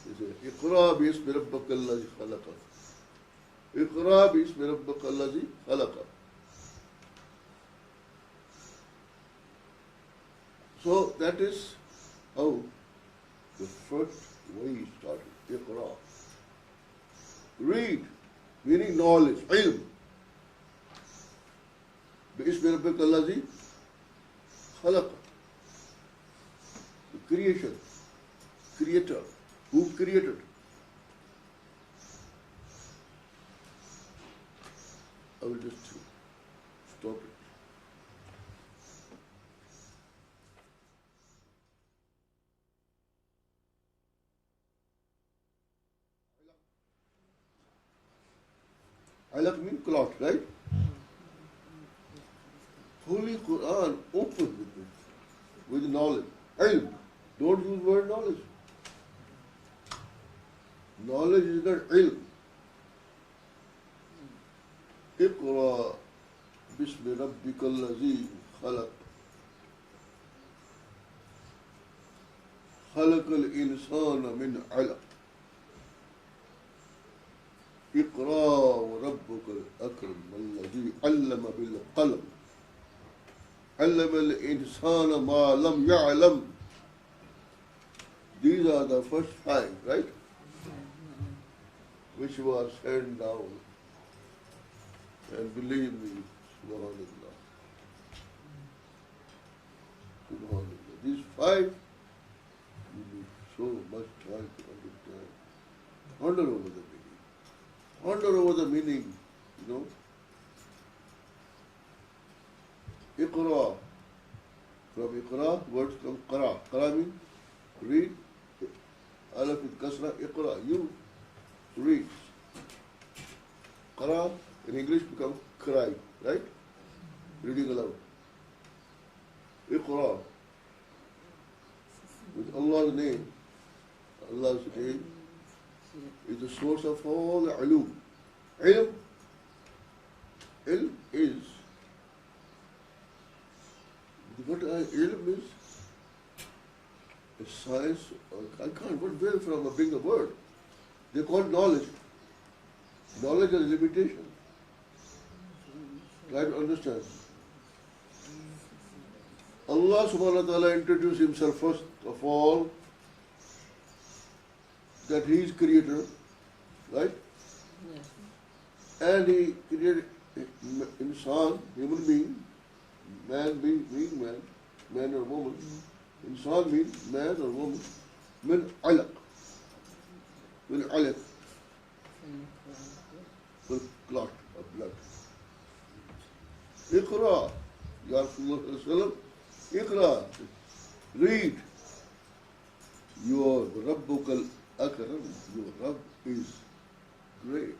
He said, Iqra bismi rabbaka allazi khalaqa. Iqra bismi rabbaka allazi khalaqa. So that is how the first way started. Iqra. Read, meaning knowledge, ilm. Bismi rabbaka allazi khalaqa. The creation, creator, who created. I will just stop it. Alaq means clot, right? Holy Qur'an opens with knowledge. Ilm. Don't use word knowledge. Knowledge is not ilm. اقرأ باسم ربك الذي خلق خلق الإنسان من علق اقرأ وربك الأكرم الذي علم بالقلم علم الإنسان ما لم يعلم. These are the first 5, right? Which was handed down. And believe me, subhanallah. Subhanallah. These 5, you need so much time to understand. Ponder over the meaning. Ponder over the meaning, you know. Iqra. From Iqra, words come Qara. Qara means read. Alaf with kasra. Iqra. You read. Qara in English becomes cry, right? Reading aloud. Iqra. With Allah's name. Allah's name is the source of all the ilm. Ilm. Ilm is. What ilm is? A science. I can't. Where from? I bring the word. They call it knowledge. Knowledge has limitation. Try to understand. Allah subhanahu wa ta'ala introduced himself first of all that he is creator, right? Yes. And he created insan, human being, man being man, man or woman. Insan means man or woman. Min alaq. Min alaq. With clot of blood. Iqra, Ya Rasulullah, Iqra, read. Your Rabbukal Akram, your Rabb is great.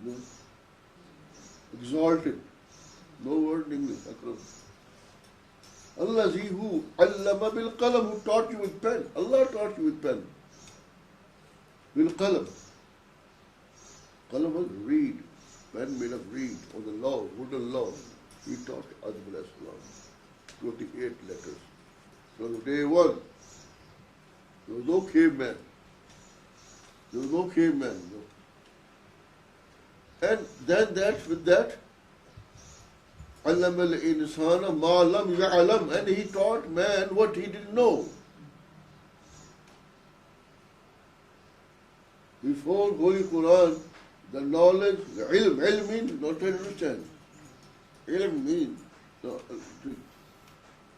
You know, exalted. No word in English, Akram. Allazi who allama bil qalam, who taught you with pen. Allah taught you with pen. Bil qalam. Qalam was read. Pen made of reed, or the law, wooden law. He taught Adam al-Islam. 28 letters. From day one, there was no caveman. There was no caveman. No. And then with that, Allama al-insana ma lam ya'lam, and he taught man what he didn't know. Before Holy Qur'an, the knowledge, the ilm means not to understand. Ilm means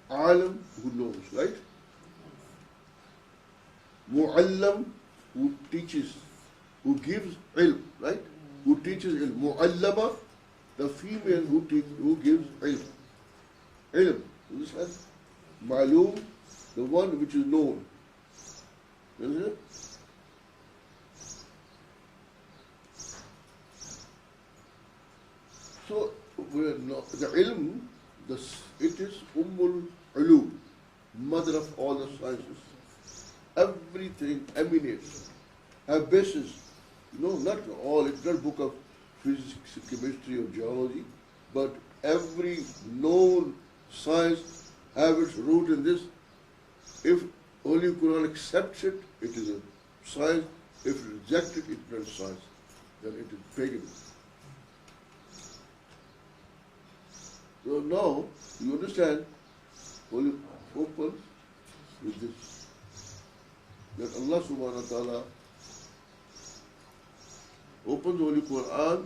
alim who knows, right? Mu'allam who teaches, who gives ilm, right? Who teaches ilm. Mu'allama, the female who gives ilm. Ilm, understand? Ma'loom, the one which is known. Understand? So, the ilm, it is Ummul Ulum, mother of all the sciences. Everything emanates, have basis. Not all, it's not book of physics, chemistry, or geology, but every known science have its root in this. If Holy Qur'an accepts it, it is a science. If it rejects it, it's not science. Then it is paganism. So now, you understand, Holy opens with this, that Allah subhanahu wa ta'ala opens Holy Qur'an,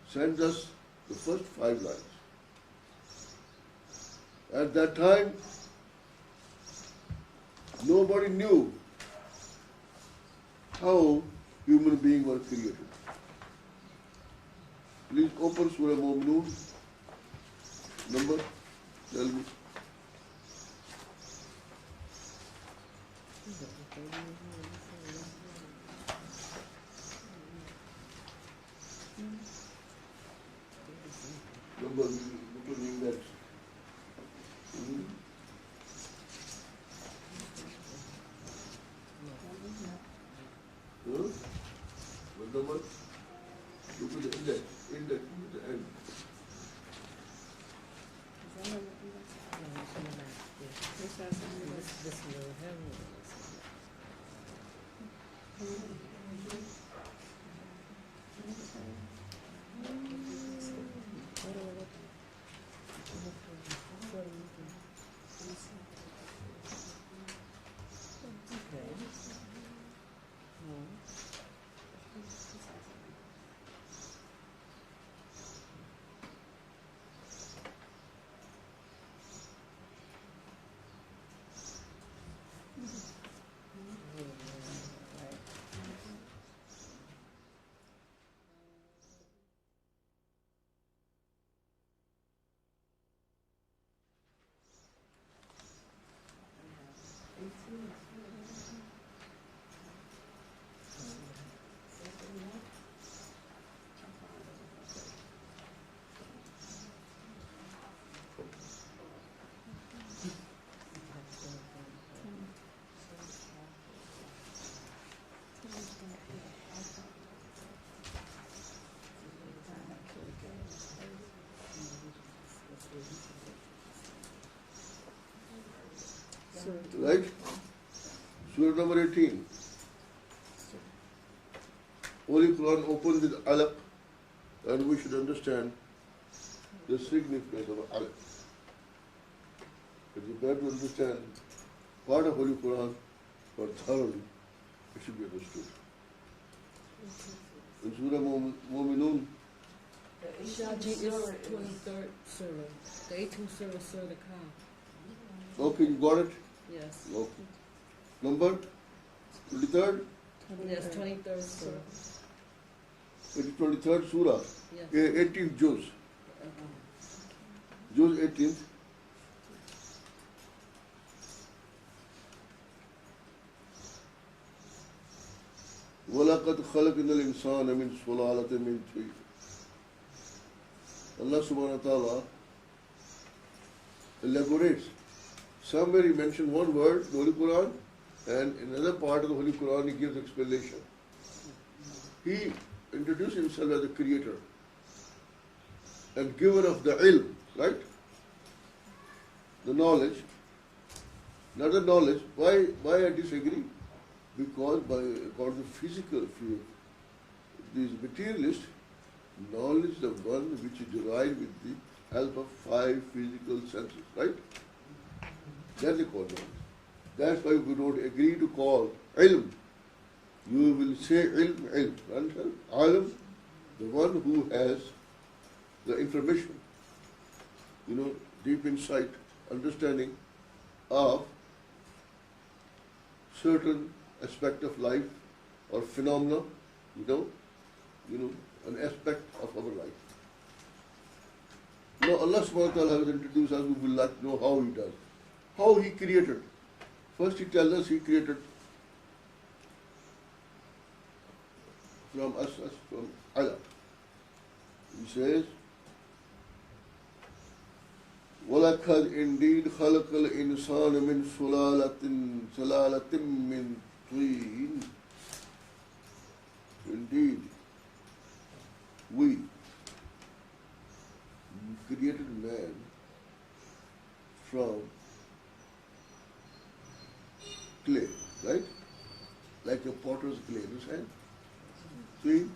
sends us the first 5 lines. At that time, nobody knew how human beings were created. Please open Surah Mu'minun. Number, tell me. Number, including that. Hmm? Huh? What number? Look at the index, at the end. Right? Surah number 18. Holy Qur'an opens with alaq, and we should understand the significance of alaq. If you try to understand part of Holy Qur'an, but thoroughly, it should be understood. In Surah Mu'minun, Shah is 23rd surah. The 18th surah, Surah Kaf. okay, you got it? Yes. Okay. Number 23rd? Yes, 23rd surah. It is 23rd Surah, Yes. 18th Juz. Juz 18th. وَلَقَدْ خَلَقْنَا الْإِنسَانَ مِنْ سُلَالَةٍ مِنْ طِينٍ. Allah subhanahu wa ta'ala elaborates. Somewhere he mentioned one word, the Holy Qur'an, and in another part of the Holy Qur'an he gives explanation. He introduced himself as the creator and giver of the ilm, right? The knowledge. Not the knowledge. Why I disagree? Because according to physical field, these materialists, knowledge the one which is derived with the help of 5 physical senses, right? That's the call knowledge. That's why we don't agree to call ilm. You will say ilm. Alim, the one who has the information, deep insight, understanding of certain aspect of life or phenomena, an aspect of our life. Now Allah subhanahu wa ta'ala has introduced us, we will like to know how He does. How He created. First He tells us He created from us from Allah. He says, وَلَقَدْ indeed خَلَقَ الْإِنسَانَ مِنْ سُلَالَةٍ مِنْ طِينٍ. Indeed, we created man from clay, right? Like a potter's clay, understand? See,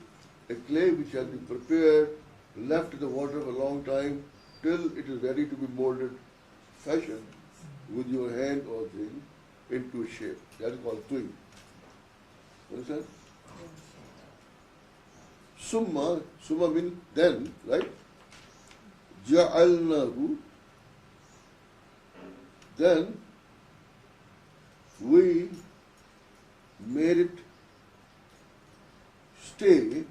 a clay which has been prepared, left in the water for a long time, till it is ready to be molded, fashioned with your hand or thing into a shape. That is called twin. Understand? Summa means then, right? Ja'alnahu, then we made it stay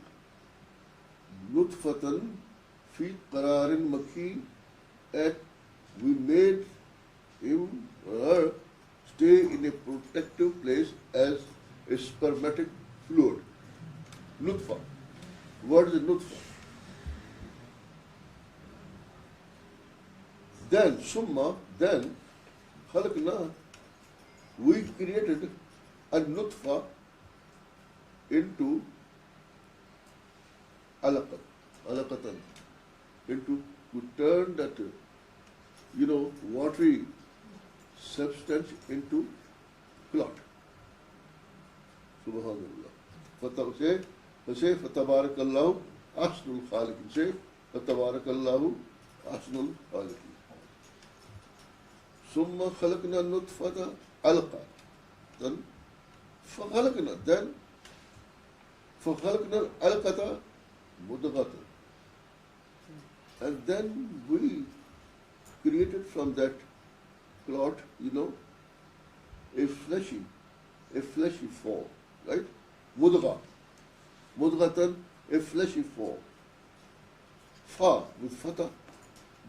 nutfatan fi qararin makin, and we made him or her stay in a protective place as a spermatic fluid. Nutfa. What is the nutfa? Then, summa, then, khalaqna, we created a nutfa into alaqatan, into, to turn that, watery substance into clot. Subhanallah. Say, fatabarakallahu ahsanul khaliqin. Say, fatabarakallahu ahsanul khaliqin. Summa khalaqna nutfata alqa. Then, then, فَخَلَقْنَا الْعَلَقَةَ مُضْغَةً. And then we created from that clot, a fleshy form, right? Mudgha. Mudghatan, a fleshy form. Fa, with fatah.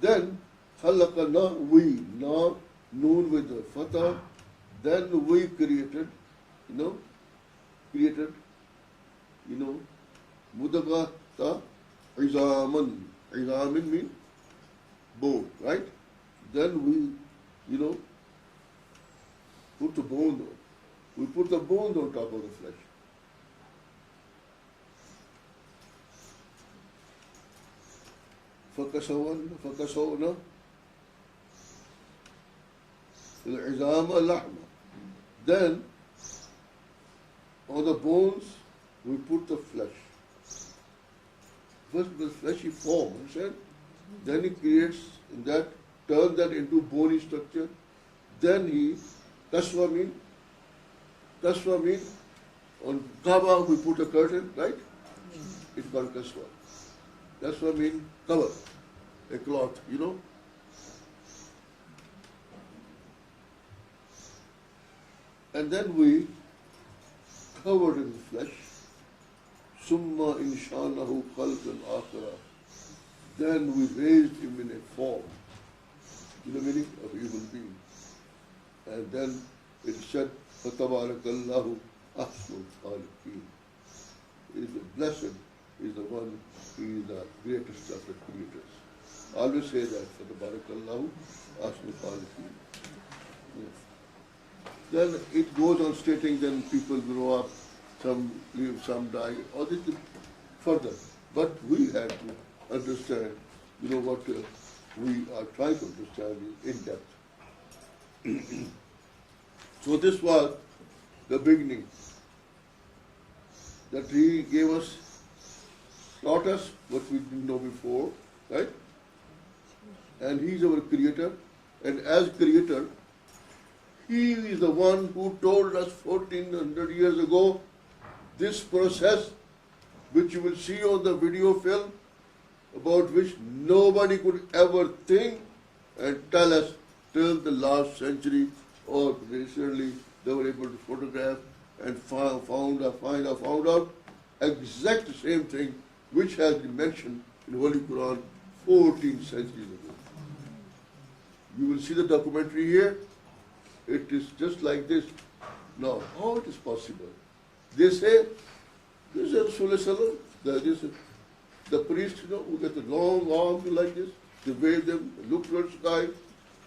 Then, khalaqna, we, na, noon with the fatah. Then we created, mudghata izaman. Izaman means bone, right? Then we, put the bone on. We put the bones on top of the flesh. فَكَسَوْنَا الْعِزَامَ لَحْمًا. Then, on the bones, we put the flesh. First the fleshy form, understand? Then he creates in that, turns that into bony structure. Then he, kaswa means, on Kaaba we put a curtain, right? It's called kaswa. Kaswa means cover, a cloth, And then we covered in the flesh. Summa insha'Allahu khalqan akhara. Then we raised him in a form, meaning of a human being. And then it said, فَتَبَارَكَ ahsanul khaliqin. Blessed is the one who is the greatest of the creators. I always say that, فَتَبَارَكَ ahsanul khaliqin. Then it goes on stating, then people grow up, some live, some die, all this is further. But we had to understand, what we are trying to understand in depth. So this was the beginning. That he gave us, taught us what we didn't know before, right? And he is our creator. And as creator, he is the one who told us 1400 years ago this process which you will see on the video film, about which nobody could ever think and tell us till the last century, or recently they were able to photograph and found out exact same thing which has been mentioned in Holy Qur'an 14 centuries ago. You will see the documentary here. It is just like this. Now, how it is possible? They say, this is Rasulullah, the priest, who get the long arms like this, they wave them, look towards the sky.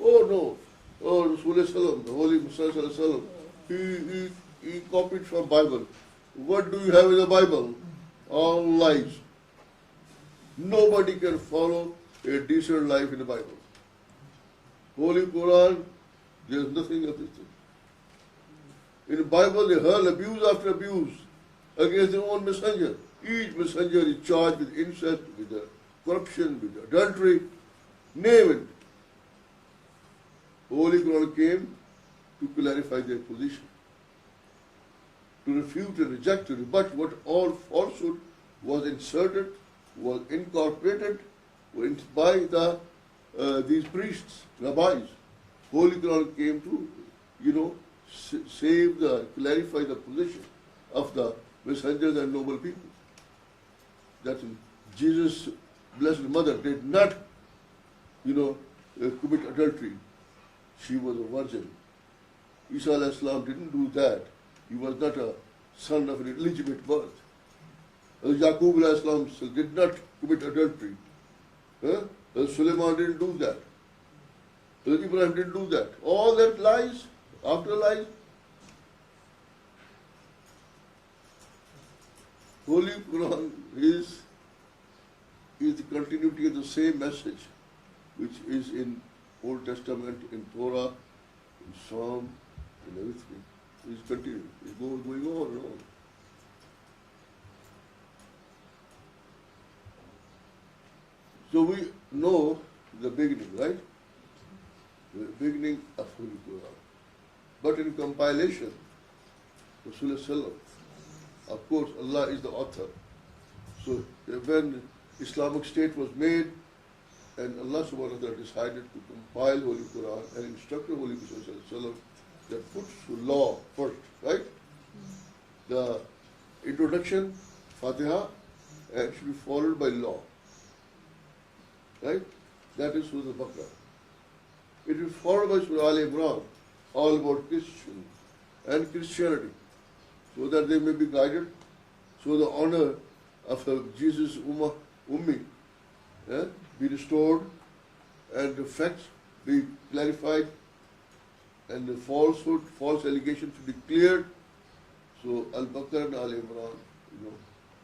Oh no, Rasulullah, the Holy Muhammad, he copied from Bible. What do you have in the Bible? All lies. Nobody can follow a decent life in the Bible. Holy Qur'an, there is nothing of this thing. In the Bible, they hurl abuse after abuse against their own messenger. Each messenger is charged with incest, with corruption, with adultery, name it. Holy Quran came to clarify their position, to refute and reject, to rebut what all falsehood was inserted, was incorporated by these priests, rabbis. Holy Quran came to, clarify the position of the messengers and noble people. That Jesus' blessed mother did not, commit adultery. She was a virgin. Isa alayhi salam didn't do that. He was not a son of an illegitimate birth. Yaqub alayhi salam did not commit adultery. Sulaiman didn't do that. Ibrahim didn't do that. All that lies, after lies. Holy Qur'an is the continuity of the same message which is in Old Testament, in Torah, in Psalm, in everything. It's continuing. It's going on and on. So we know the beginning, right? The beginning of Holy Qur'an. But in compilation, Rasulullah, of course, Allah is the author. So when Islamic State was made, and Allah subhanahu wa ta'ala decided to compile Holy Qur'an and instructed Holy Qur'an that puts law first, right? The introduction, Fatiha, and should be followed by law. Right? That is Surah Al-Baqarah. It is followed by Surah Al-Imran, all about Christian and Christianity, so that they may be guided, so the honor of Jesus' Ummi be restored, and the facts be clarified, and the falsehood, false allegations to be cleared. So Al-Baqarah and Al-Imran,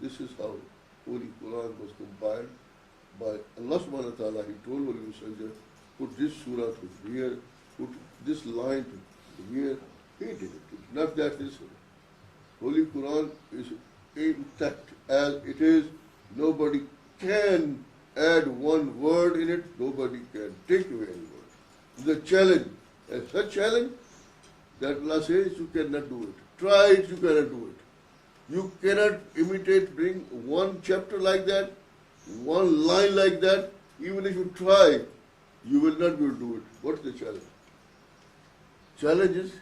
this is how Holy Qur'an was compiled by Allah subhanahu wa ta'ala. He told Holy Messenger, put this surah to here, put this line to here. He did it. It's not that this Holy Qur'an is intact as it is. Nobody can add one word in it. Nobody can take away any word. It's a challenge. It's a challenge that Allah says you cannot do it. Try it, you cannot do it. You cannot imitate, bring one chapter like that, one line like that. Even if you try, you will not be able to do it. What's the challenge? Challenge is,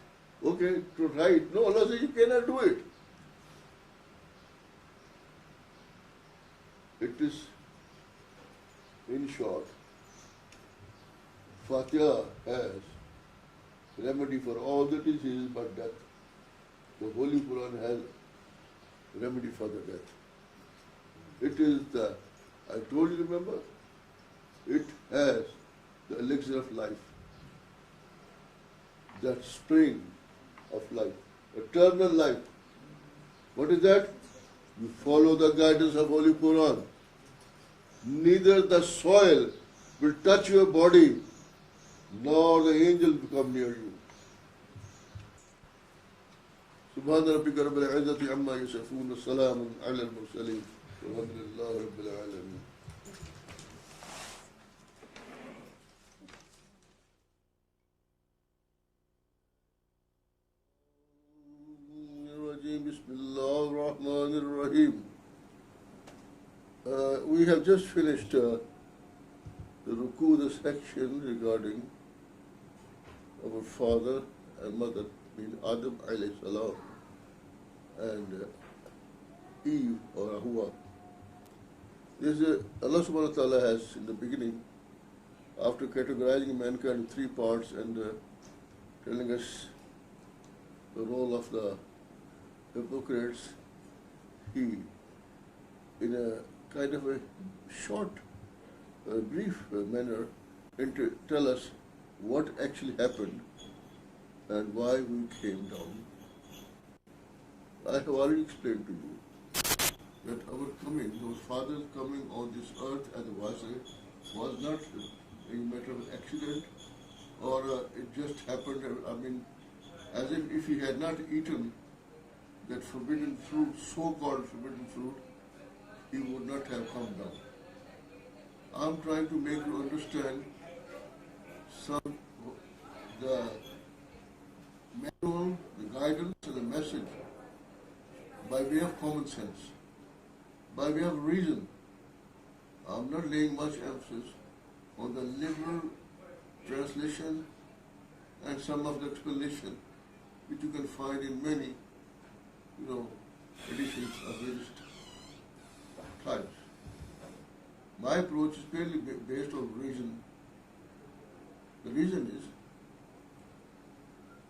okay, to try it. No, Allah says you cannot do it. It is, in short, Fatiha has remedy for all the diseases but death. The Holy Qur'an has remedy for the death. It is the, I told you, remember, it has the elixir of life, that spring of life, eternal life. What is that? You follow the guidance of Holy Qur'an. Neither the soil will touch your body, nor the angels will come near you. سبحان ربك رب العزة عما يصفون السلام على المرسلين والحمد لله رب العالمين. بسم الله الرحمن الرحيم. We have just finished the ruku, the section regarding our father and mother, being Adam alayhi salam and Eve or Ahwa. Allah subhanahu wa ta'ala has in the beginning, after categorizing mankind in three parts and telling us the role of the hypocrites, he, in a kind of a short, brief manner, tell us what actually happened and why we came down. I have already explained to you that our coming, our father's coming on this earth as a vessel, was not a matter of accident or it just happened, as if he had not eaten that forbidden fruit, so-called forbidden fruit, he would not have come down. I'm trying to make you understand the manual, the guidance and the message by way of common sense, by way of reason. I'm not laying much emphasis on the liberal translation and some of the explanation which you can find in many, editions of various types. My approach is purely based on reason. The reason is,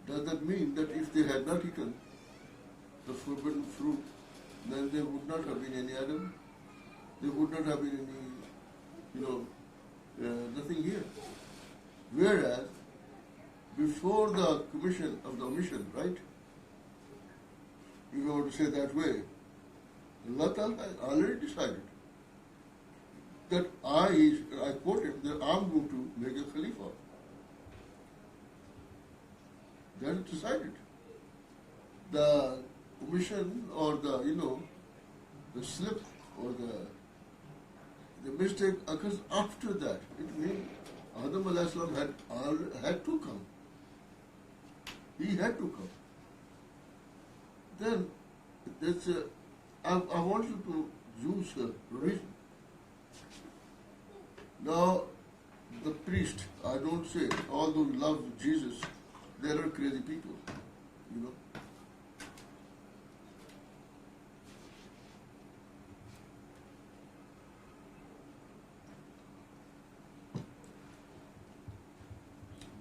does that mean that if they had not eaten the forbidden fruit, then there would not have been any Adam. There would not have been any, nothing here. Whereas, before the commission of the omission, right? If you want to say that way, Allah Ta'ala already decided that I quote him, that I'm going to make a Khalifa. That is decided. The omission or the slip or the mistake occurs after that. It means Adam alayhi salam had to come. He had to come. Then that's I want you to use a reason. Now, the priest, I don't say, although we love Jesus, there are crazy people,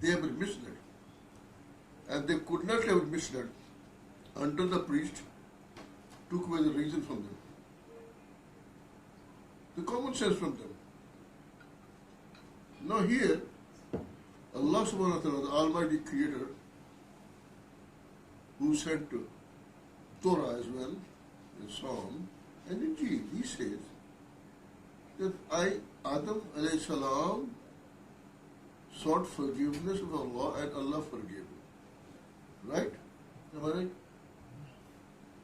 They have been misled. And they could not have been misled until the priest took away the reason from them, the common sense from them. Now here, Allah subhanahu wa ta'ala, the Almighty Creator, who sent Torah as well, the Psalm, and indeed he says that Adam alayhi salam, sought forgiveness of Allah and Allah forgave him. Right? Am I right?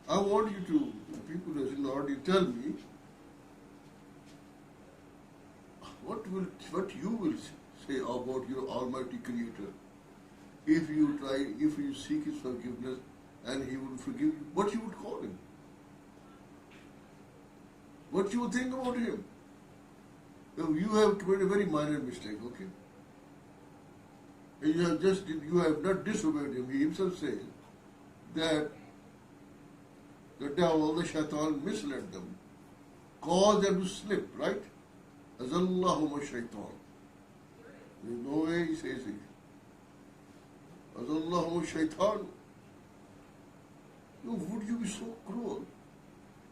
I want you to, people who have already tell me, what you will say about your Almighty Creator if you seek His forgiveness and He would forgive you, what you would call Him? What you would think about Him? You have committed a very minor mistake, okay? And you have not disobeyed Him. He Himself says that the devil, the shaitan, misled them, caused them to slip, right? Azallahum shaitan. There is no way he says it. Azallahum shaitan. Would you be so cruel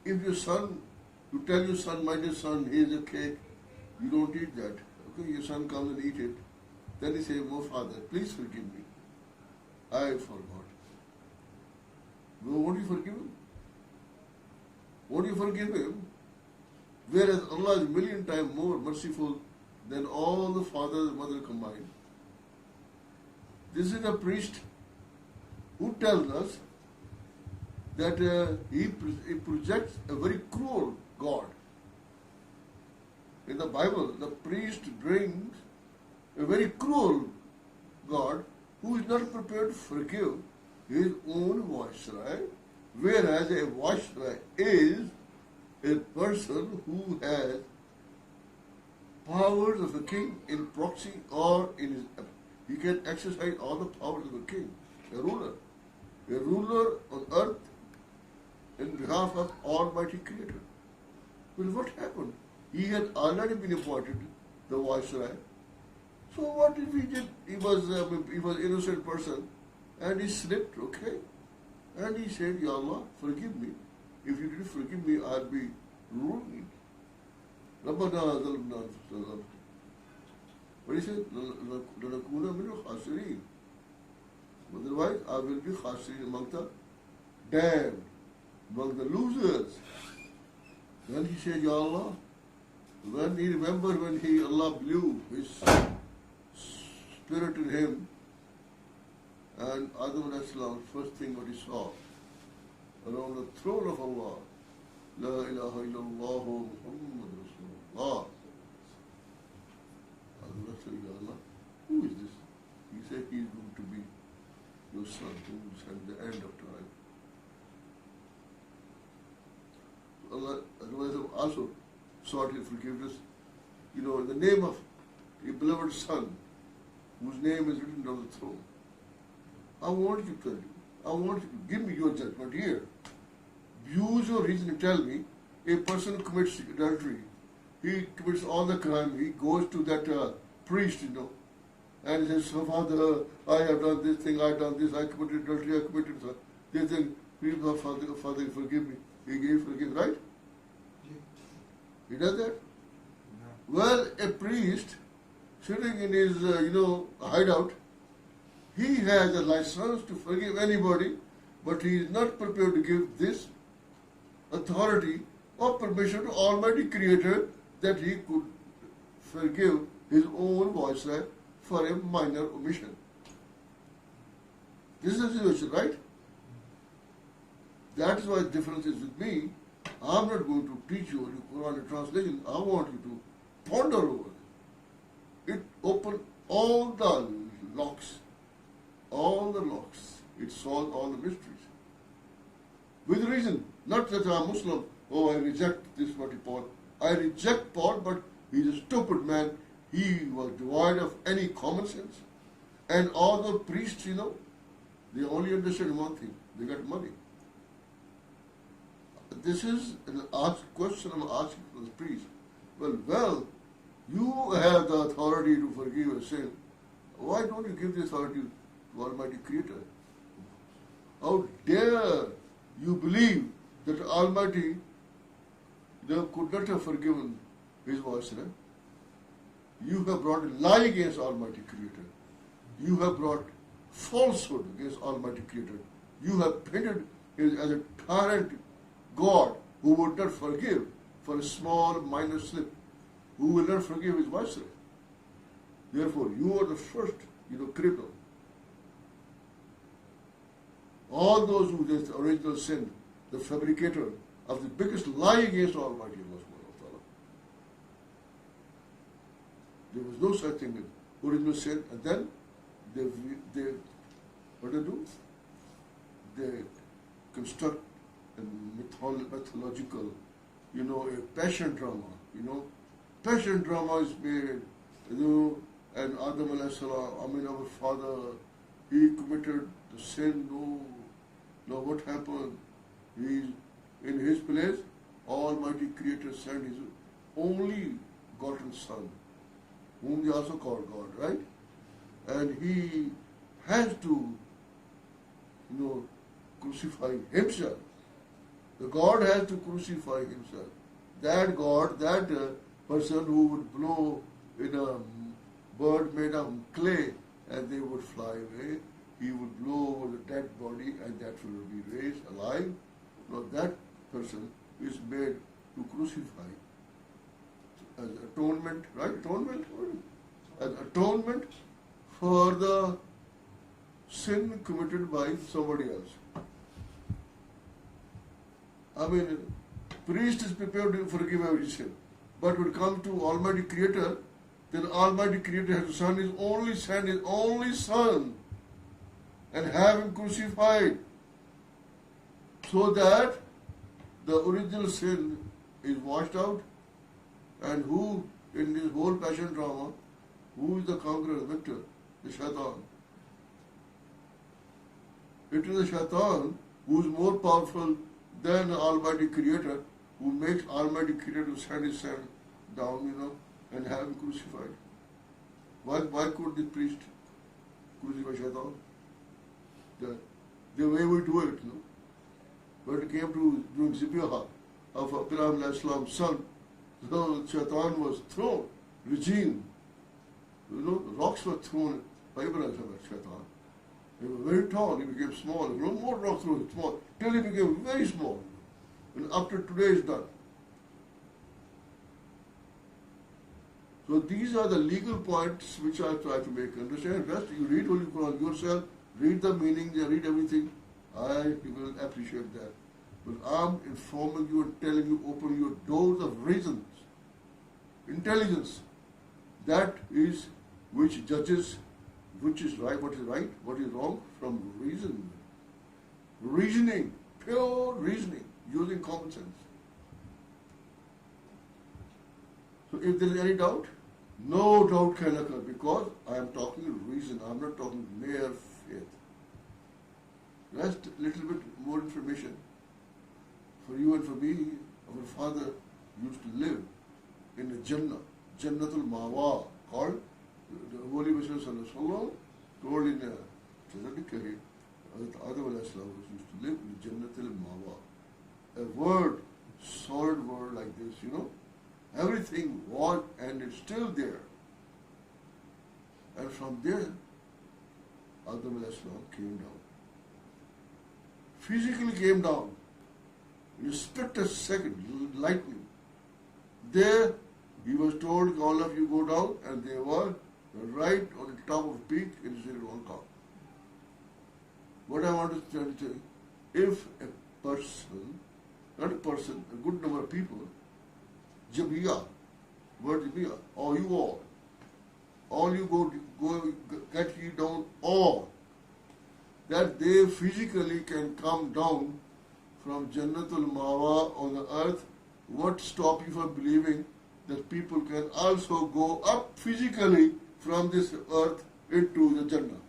if your son, you tell your son, my dear son, here's a cake, you don't eat that. Okay, your son comes and eat it. Then he says, oh Father, please forgive me. I forgot. Won't you forgive him? Won't you forgive him? Whereas Allah is a million times more merciful than all the father and mother combined. This is a priest who tells us that he projects a very cruel God. In the Bible, the priest brings a very cruel God who is not prepared to forgive his own viceroy, whereas a viceroy is a person who has powers of a king in proxy or in his, he can exercise all the powers of a king, a ruler on earth in behalf of Almighty Creator. Well, what happened? He had already been appointed the viceroy. So what if he was an innocent person and he slipped, okay? And he said, Ya Allah, forgive me. If you didn't forgive me, I'll be ruined. Rabbana zalamna anfusana. What he said? Lanakuna minal khasirin. Otherwise, I will be khasirin among the damned, among the losers. Then he said, Ya Allah, when he remembered when Allah blew His spirit in him, and Adam alayhi salam, first thing what he saw, around the throne of Allah, La ilaha illallah Muhammad Rasulullah. Allah said, Ya Allah, who is this? He said, he is going to be your son, who is at the end of time. Allah also sought His forgiveness, in the name of a beloved son, whose name is written on the throne. I want you to tell you, I want you to give me your judgment here. Use your reason to tell me, a person who commits adultery, he commits all the crime, he goes to that priest, and he says, Father, I have done this thing, I have done this, I committed adultery, I committed this thing, please, Father, forgive me. he gave forgive, right? He does that? Well, a priest sitting in his, hideout, he has a license to forgive anybody, but he is not prepared to give this authority or permission to Almighty Creator that he could forgive his own viceroy for a minor omission. This is the situation, right? That is why the difference is with me. I'm not going to teach you the Quran translation. I want you to ponder over it. It opened all the locks. It solved all the mysteries. With reason. Not that I'm Muslim. Oh, I reject this what Paul. I reject Paul, but he's a stupid man. He was devoid of any common sense. And all the priests, they only understand one thing. They got money. This is an question I'm asking for the priest. Well, you have the authority to forgive a sin. Why don't you give the authority to Almighty Creator? How dare you believe that Almighty could not have forgiven his viceroy? You have brought a lie against Almighty Creator. You have brought falsehood against Almighty Creator. You have painted him as a tyrant God who would not forgive for a small minor slip, who will not forgive his viceroy. Therefore, you are the first, criminal. All those who did the original sin, the fabricator of the biggest lie against Almighty Allah subhanahu wa ta'ala. There was no such thing as original sin, and then they what do? They construct a mythological, a passion drama, Passion drama is made, and Adam alayhi salam, our father, he committed the sin, no, what happened? He's in his place, Almighty Creator sent his only begotten Son, whom they also call God, right? And he has to, crucify himself. The God has to crucify himself. That God, that person who would blow in a bird made of clay and they would fly away, he would blow over the dead body and that will be raised alive. Now that person is made to crucify as atonement, right? Atonement? As atonement for the sin committed by somebody else. Priest is prepared to forgive every sin. But when it comes to Almighty Creator, then Almighty Creator has to send his only Son, and have him crucified, so that the original sin is washed out. And who, in this whole passion drama, who is the conqueror, victor? The Shaitan. It is the Shaitan who is more powerful than the Almighty Creator, who makes Almighty Creator to send his Son down, and have him crucified. Why could the priest crucify Shaitan? The way we do it, When it came to doing Zibiyah of Abraham Islam's son, so Shaitan was thrown, regime. Rocks were thrown by Abraham at Shaitan. He was very tall, he became small. More rocks thrown, small, till he became very small. And up to today is done. So these are the legal points which I try to make. Understand? Rest, you read Holy Qur'an yourself, read the meaning, read everything. I will appreciate that. But I'm informing you and telling you, open your doors of reasons, intelligence. That is which judges which is right, what is wrong from reason. Reasoning, pure reasoning, using common sense. So if there is any doubt, no doubt can occur, because I am talking reason, I am not talking mere faith. Rest a little bit more information. For you and for me, our father used to live in a Jannah, Jannatul Mawa, called the Holy Prophet Sallallahu told in a Hadith Kareem, Adam alayhi salam used to live in Jannatul Mawa, a word, solid word like this, you know. Everything was and it's still there. And from there, Adam alayhi salam came down. Physically came down. In a split a second, lightning. There, he was told, all of you go down, and they were right on the top of the peak in Sri Lanka. What I want to tell you, if a person, not a person, a good number of people, Jabiya, word Jabiya, or you all you go get you down, all, that they physically can come down from Jannatul Mawa on the earth, what stop you from believing that people can also go up physically from this earth into the Jannah?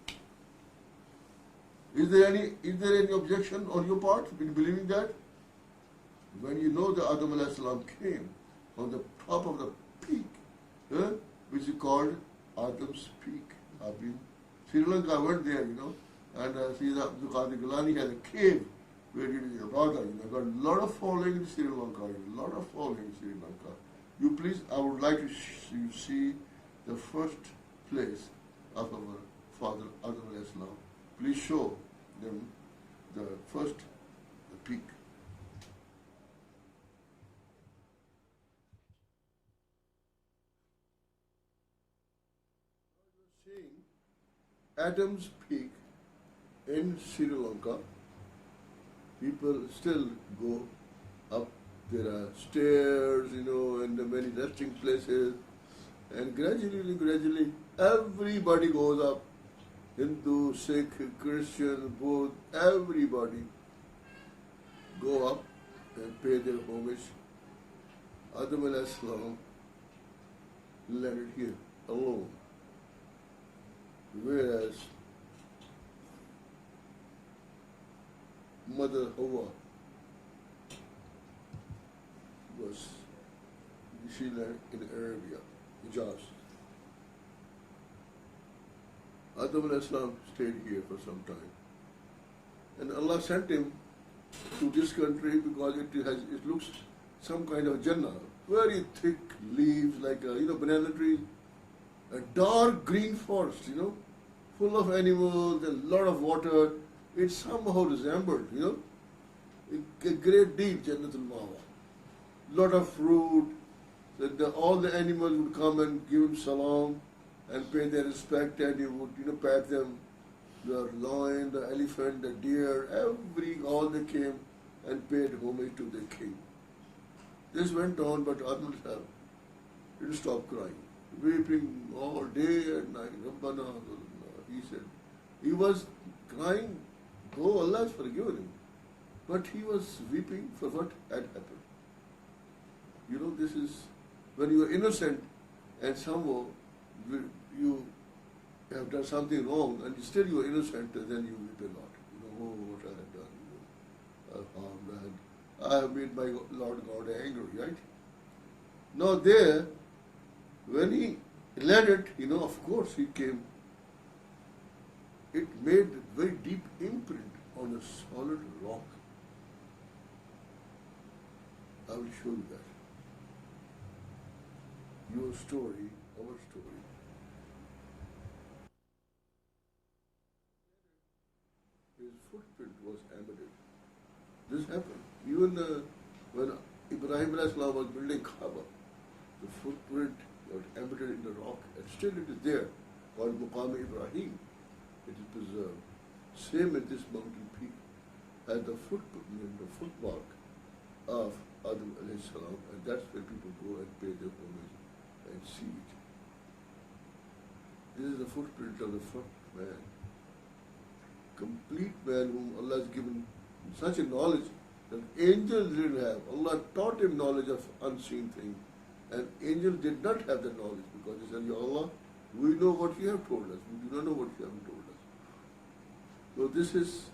Is there any objection on your part in believing that? When you know that Adam alayhi salam came on the top of the peak, which is called Adam's Peak. I've been Sri Lanka, I went there, you know, and Syed Gillani has a cave where he did Ibadah, you know, got a lot of following in Sri Lanka, a lot of following in Sri Lanka. You please, I would like to see the first place of our father Adam alayhi salam. Please show them the peak. Seeing Adam's Peak in Sri Lanka, people still go up. There are stairs, you know, and many resting places, and gradually, everybody goes up. Hindu, Sikh, Christian, Buddha, everybody go up and pay their homage. Adam alayhi salam landed here alone. Whereas Mother Hawa she landed in Arabia, Hijaz. Adam alayhi salam stayed here for some time. And Allah sent him to this country because it looks some kind of Jannah. Very thick leaves like a banana tree. A dark green forest, you know, full of animals, a lot of water. It somehow resembled, you know, a great deal Jannatul Mawa. Lot of fruit. All the animals would come and give him salam and pay their respect, and he would, you know, pat them. The lion, the elephant, the deer, all they came and paid homage to the king. This went on, but Adam didn't stop crying, weeping all day and night. Rabbana, he said. He was crying, though Allah has forgiven him. But he was weeping for what had happened. You know, this is when you are innocent and somehow you have done something wrong and still you are innocent, then you weep a lot. You know, oh, what I have done. You know, I harmed, I have made my Lord God angry, right? Now there, when he landed, you know, of course he came. It made a very deep imprint on a solid rock. I will show you that. Your story, our story. His footprint was embedded. This happened. Even when Ibrahim alayhi salam was building Kaaba, the footprint was embedded in the rock, and still it is there, called Muqam Ibrahim. It is preserved. Same at this mountain peak, at the footmark of Adam alayhi salam, and that's where people go and pay their homage and see it. This is the footprint of the first man, complete man whom Allah has given such a knowledge that angels didn't have. Allah taught him knowledge of unseen things, and angels did not have the knowledge because they said, Ya Allah, we know what you have told us, we do not know what you haven't told us. So this is,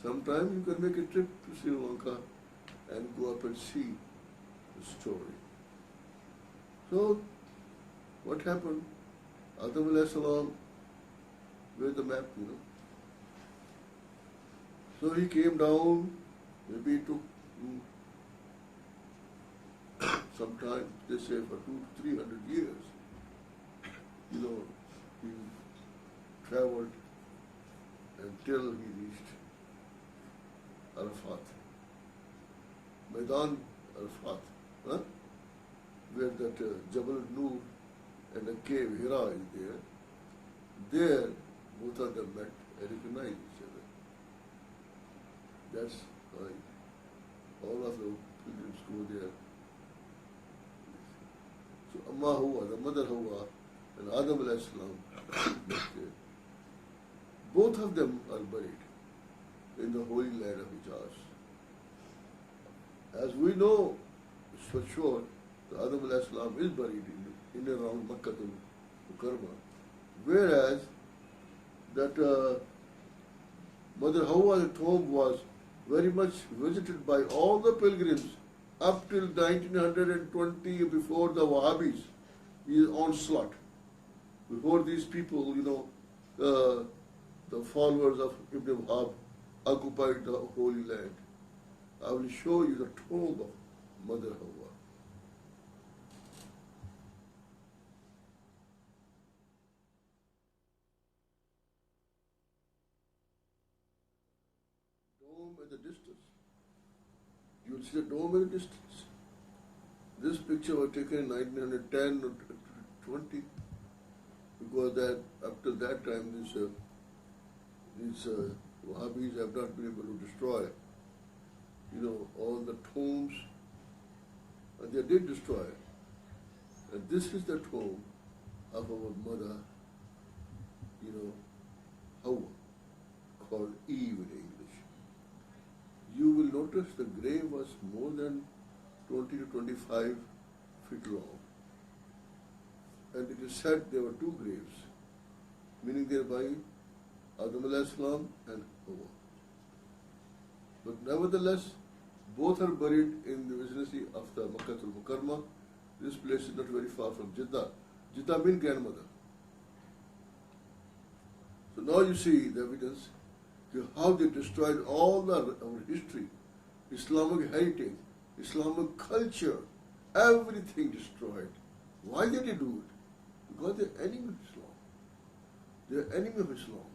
sometime you can make a trip to Sri Lanka and go up and see the story. So, what happened? Adam alayhi salam, where's the map, you know? So he came down, maybe it took sometimes they say for 200-300 years, he traveled until he reached Arafat, Maidan Arafat, where that Jabal Noor and a cave Hira is there. There, both of them met and recognized each other. That's why all of the pilgrims go there. So Amma Hawa, the mother Hawa, and Adam alayhi salam met there. Both of them are buried in the holy land of Hijaz. As we know for sure, the Adam alayhi salam is buried in and around Makkah al-Mukarramah. Whereas that Mother Hawa's tomb was very much visited by all the pilgrims up till 1920, before the Wahhabis, his onslaught. Before these people, the followers of Ibn Wahhab occupied the Holy Land. I will show you the tomb of Mother Hawa. Dome at the distance. You will see the dome at the distance. This picture was taken in 1910 or 20, because that up till that time these Wahhabis have not been able to destroy, all the tombs, and they did destroy it. And this is the tomb of our mother, Hawa, called Eve in English. You will notice the grave was more than 20 to 25 feet long. And it is said there were two graves, meaning thereby Adam alayhi salam and Hawa. But nevertheless, both are buried in the vicinity of the Makkah al-Mukarramah. This place is not very far from Jeddah. Jeddah means grandmother. So now you see the evidence how they destroyed all our history, Islamic heritage, Islamic culture, everything destroyed. Why did they do it? Because they're enemy of Islam. They're enemy of Islam.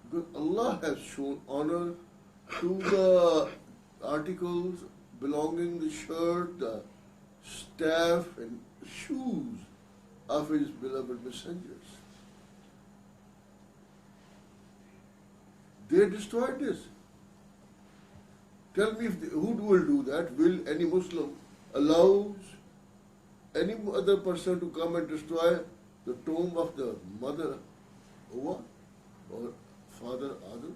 Because Allah has shown honor to the articles belonging the shirt, the staff and shoes of His beloved messengers. They destroyed this. Tell me who will do that? Will any Muslim allow any other person to come and destroy the tomb of the mother Hawa or father Adam?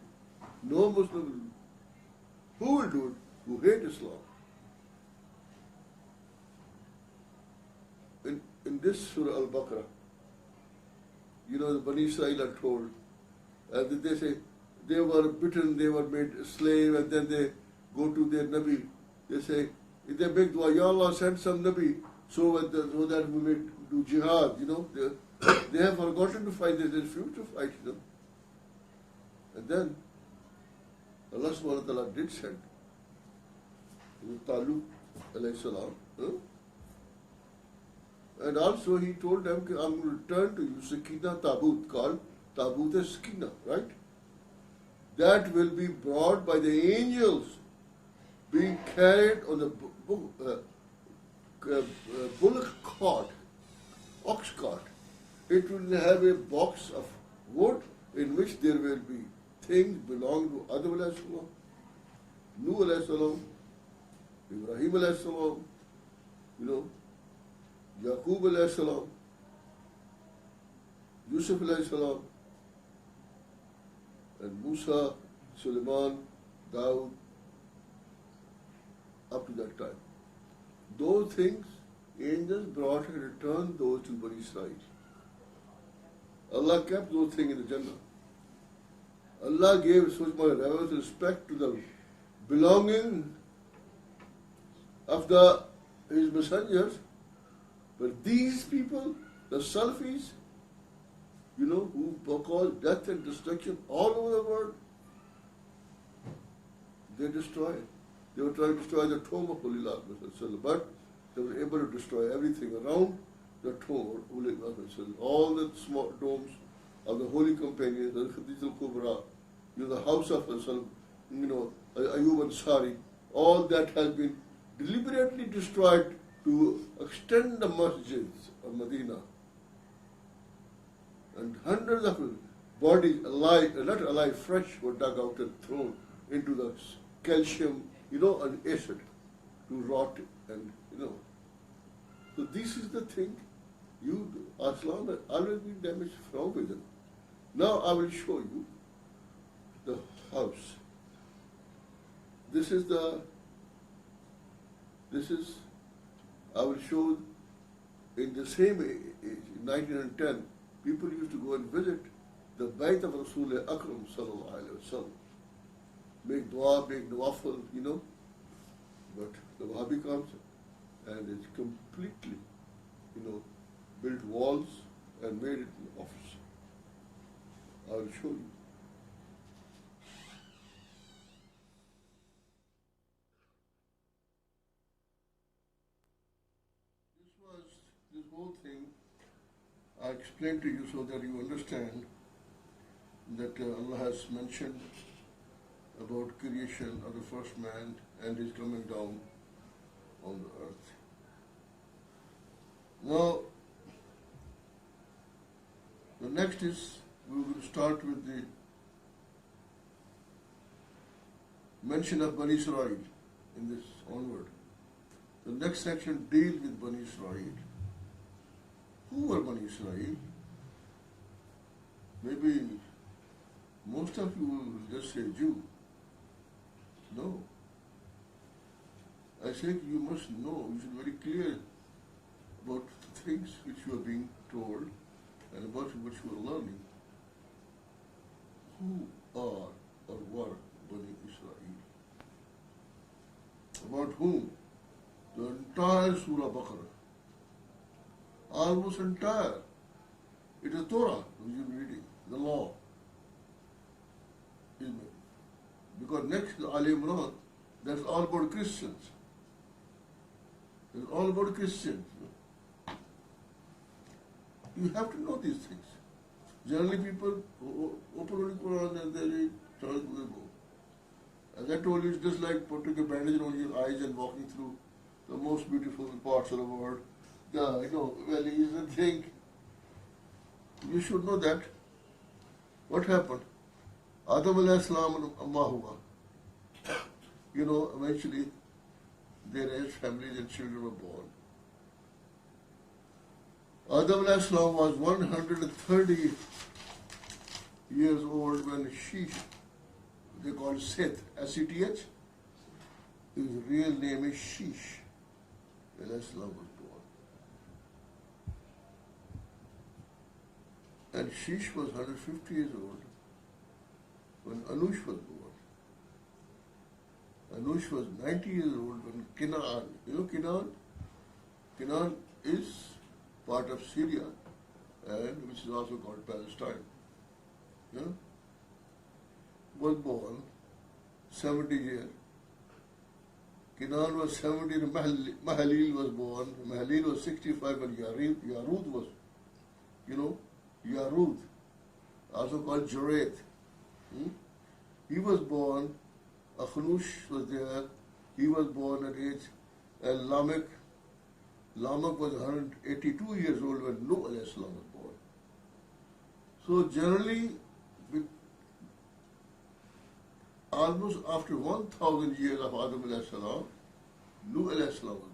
No Muslim will do. Who will do it? Who hate Islam. In this Surah Al-Baqarah, the Bani Israel are told, they say they were bitten, they were made a slave, and then they go to their Nabi. They say, if they make dua, Ya Allah, send some Nabi so that we may do jihad, They have forgotten to fight, they refuse to fight, And then Allah subhanahu wa ta'ala did send Talut alayhi salam. And also he told them, I'm going to return to you Sakina Tabut, called Tabut Sakina, right? That will be brought by the angels, being carried on the bullock cart, ox cart. It will have a box of wood in which there will be things belonging to Adam alayhi salam, Nuh alayhi salam, Ibrahim alayhi salam, Yaqub alayhi salam, Yusuf alayhi salam, and Musa, Sulaiman, Daud, up to that time. Those things, angels brought and returned those to Bani Israel. Allah kept those things in the Jannah. Allah gave so much reverence and respect to the belonging of His messengers. But these people, the Salafis, who cause death and destruction all over the world, they destroyed. They were trying to destroy the tomb of Holy Qur'an. But they were able to destroy everything around the tomb, all the small domes of the holy companions, the Khadij al-Kubra, the house of Ayyub Ansari, all that has been deliberately destroyed to extend the masjids of Medina. And hundreds of bodies, alive, not alive, fresh, were dug out and thrown into the calcium, and acid to rot and, So this is the thing. Islam has always been damaged from within. Now I will show you the house. I will show in the same age, in 1910, people used to go and visit the Bayt of Rasul Akram sallallahu alayhi wa sallam. Make dua, make nawafil, But the Wahhabi comes and it's completely, built walls and made it an office. I will show you. This whole thing I explained to you so that you understand that Allah has mentioned about creation of the first man and his coming down on the earth. Now, the next is, we will start with the mention of Bani Israel in this onward. The next section deals with Bani Israel. Who were Bani Israel? Maybe most of you will just say Jew. No. I think you must know, you should be very clear about the things which you are being told and about what you are learning. Who are or were Bani Israel? About whom? The entire Surah Baqarah. Almost entire. It is Torah, which you are reading, the law. Because next, Al Imran, that's all about Christians. It's all about Christians. You have to know these things. Generally, people open Holy Qur'an and they read, they go. As I told you, it's just like putting a bandage on your eyes and walking through the most beautiful parts of the world. Valleys and things. You should know that. What happened? Adam alayhi salam and Amma Huwa. Eventually, their age families and children were born. Adam alayhi salam was 130 years old when Sheikh, they call Syed, S-E-T-H. His real name is Sheikh. Alayhi salam was born. And Sheikh was 150 years old when Anush was born. Anush was 90 years old when Canaan, Canaan? Canaan is part of Syria and which is also called Palestine. Was born 70 years. Canaan was 70 and Mahalil was born. Mahalil was 65 and Yarud was, Yarud, also called Jareth. He was born, Akhnush was there, he was born at age, and Lamech was 182 years old when Nuh alayhi salam was born. So generally, almost after 1,000 years of Adam alayhi salam, Nuh alayhi salam was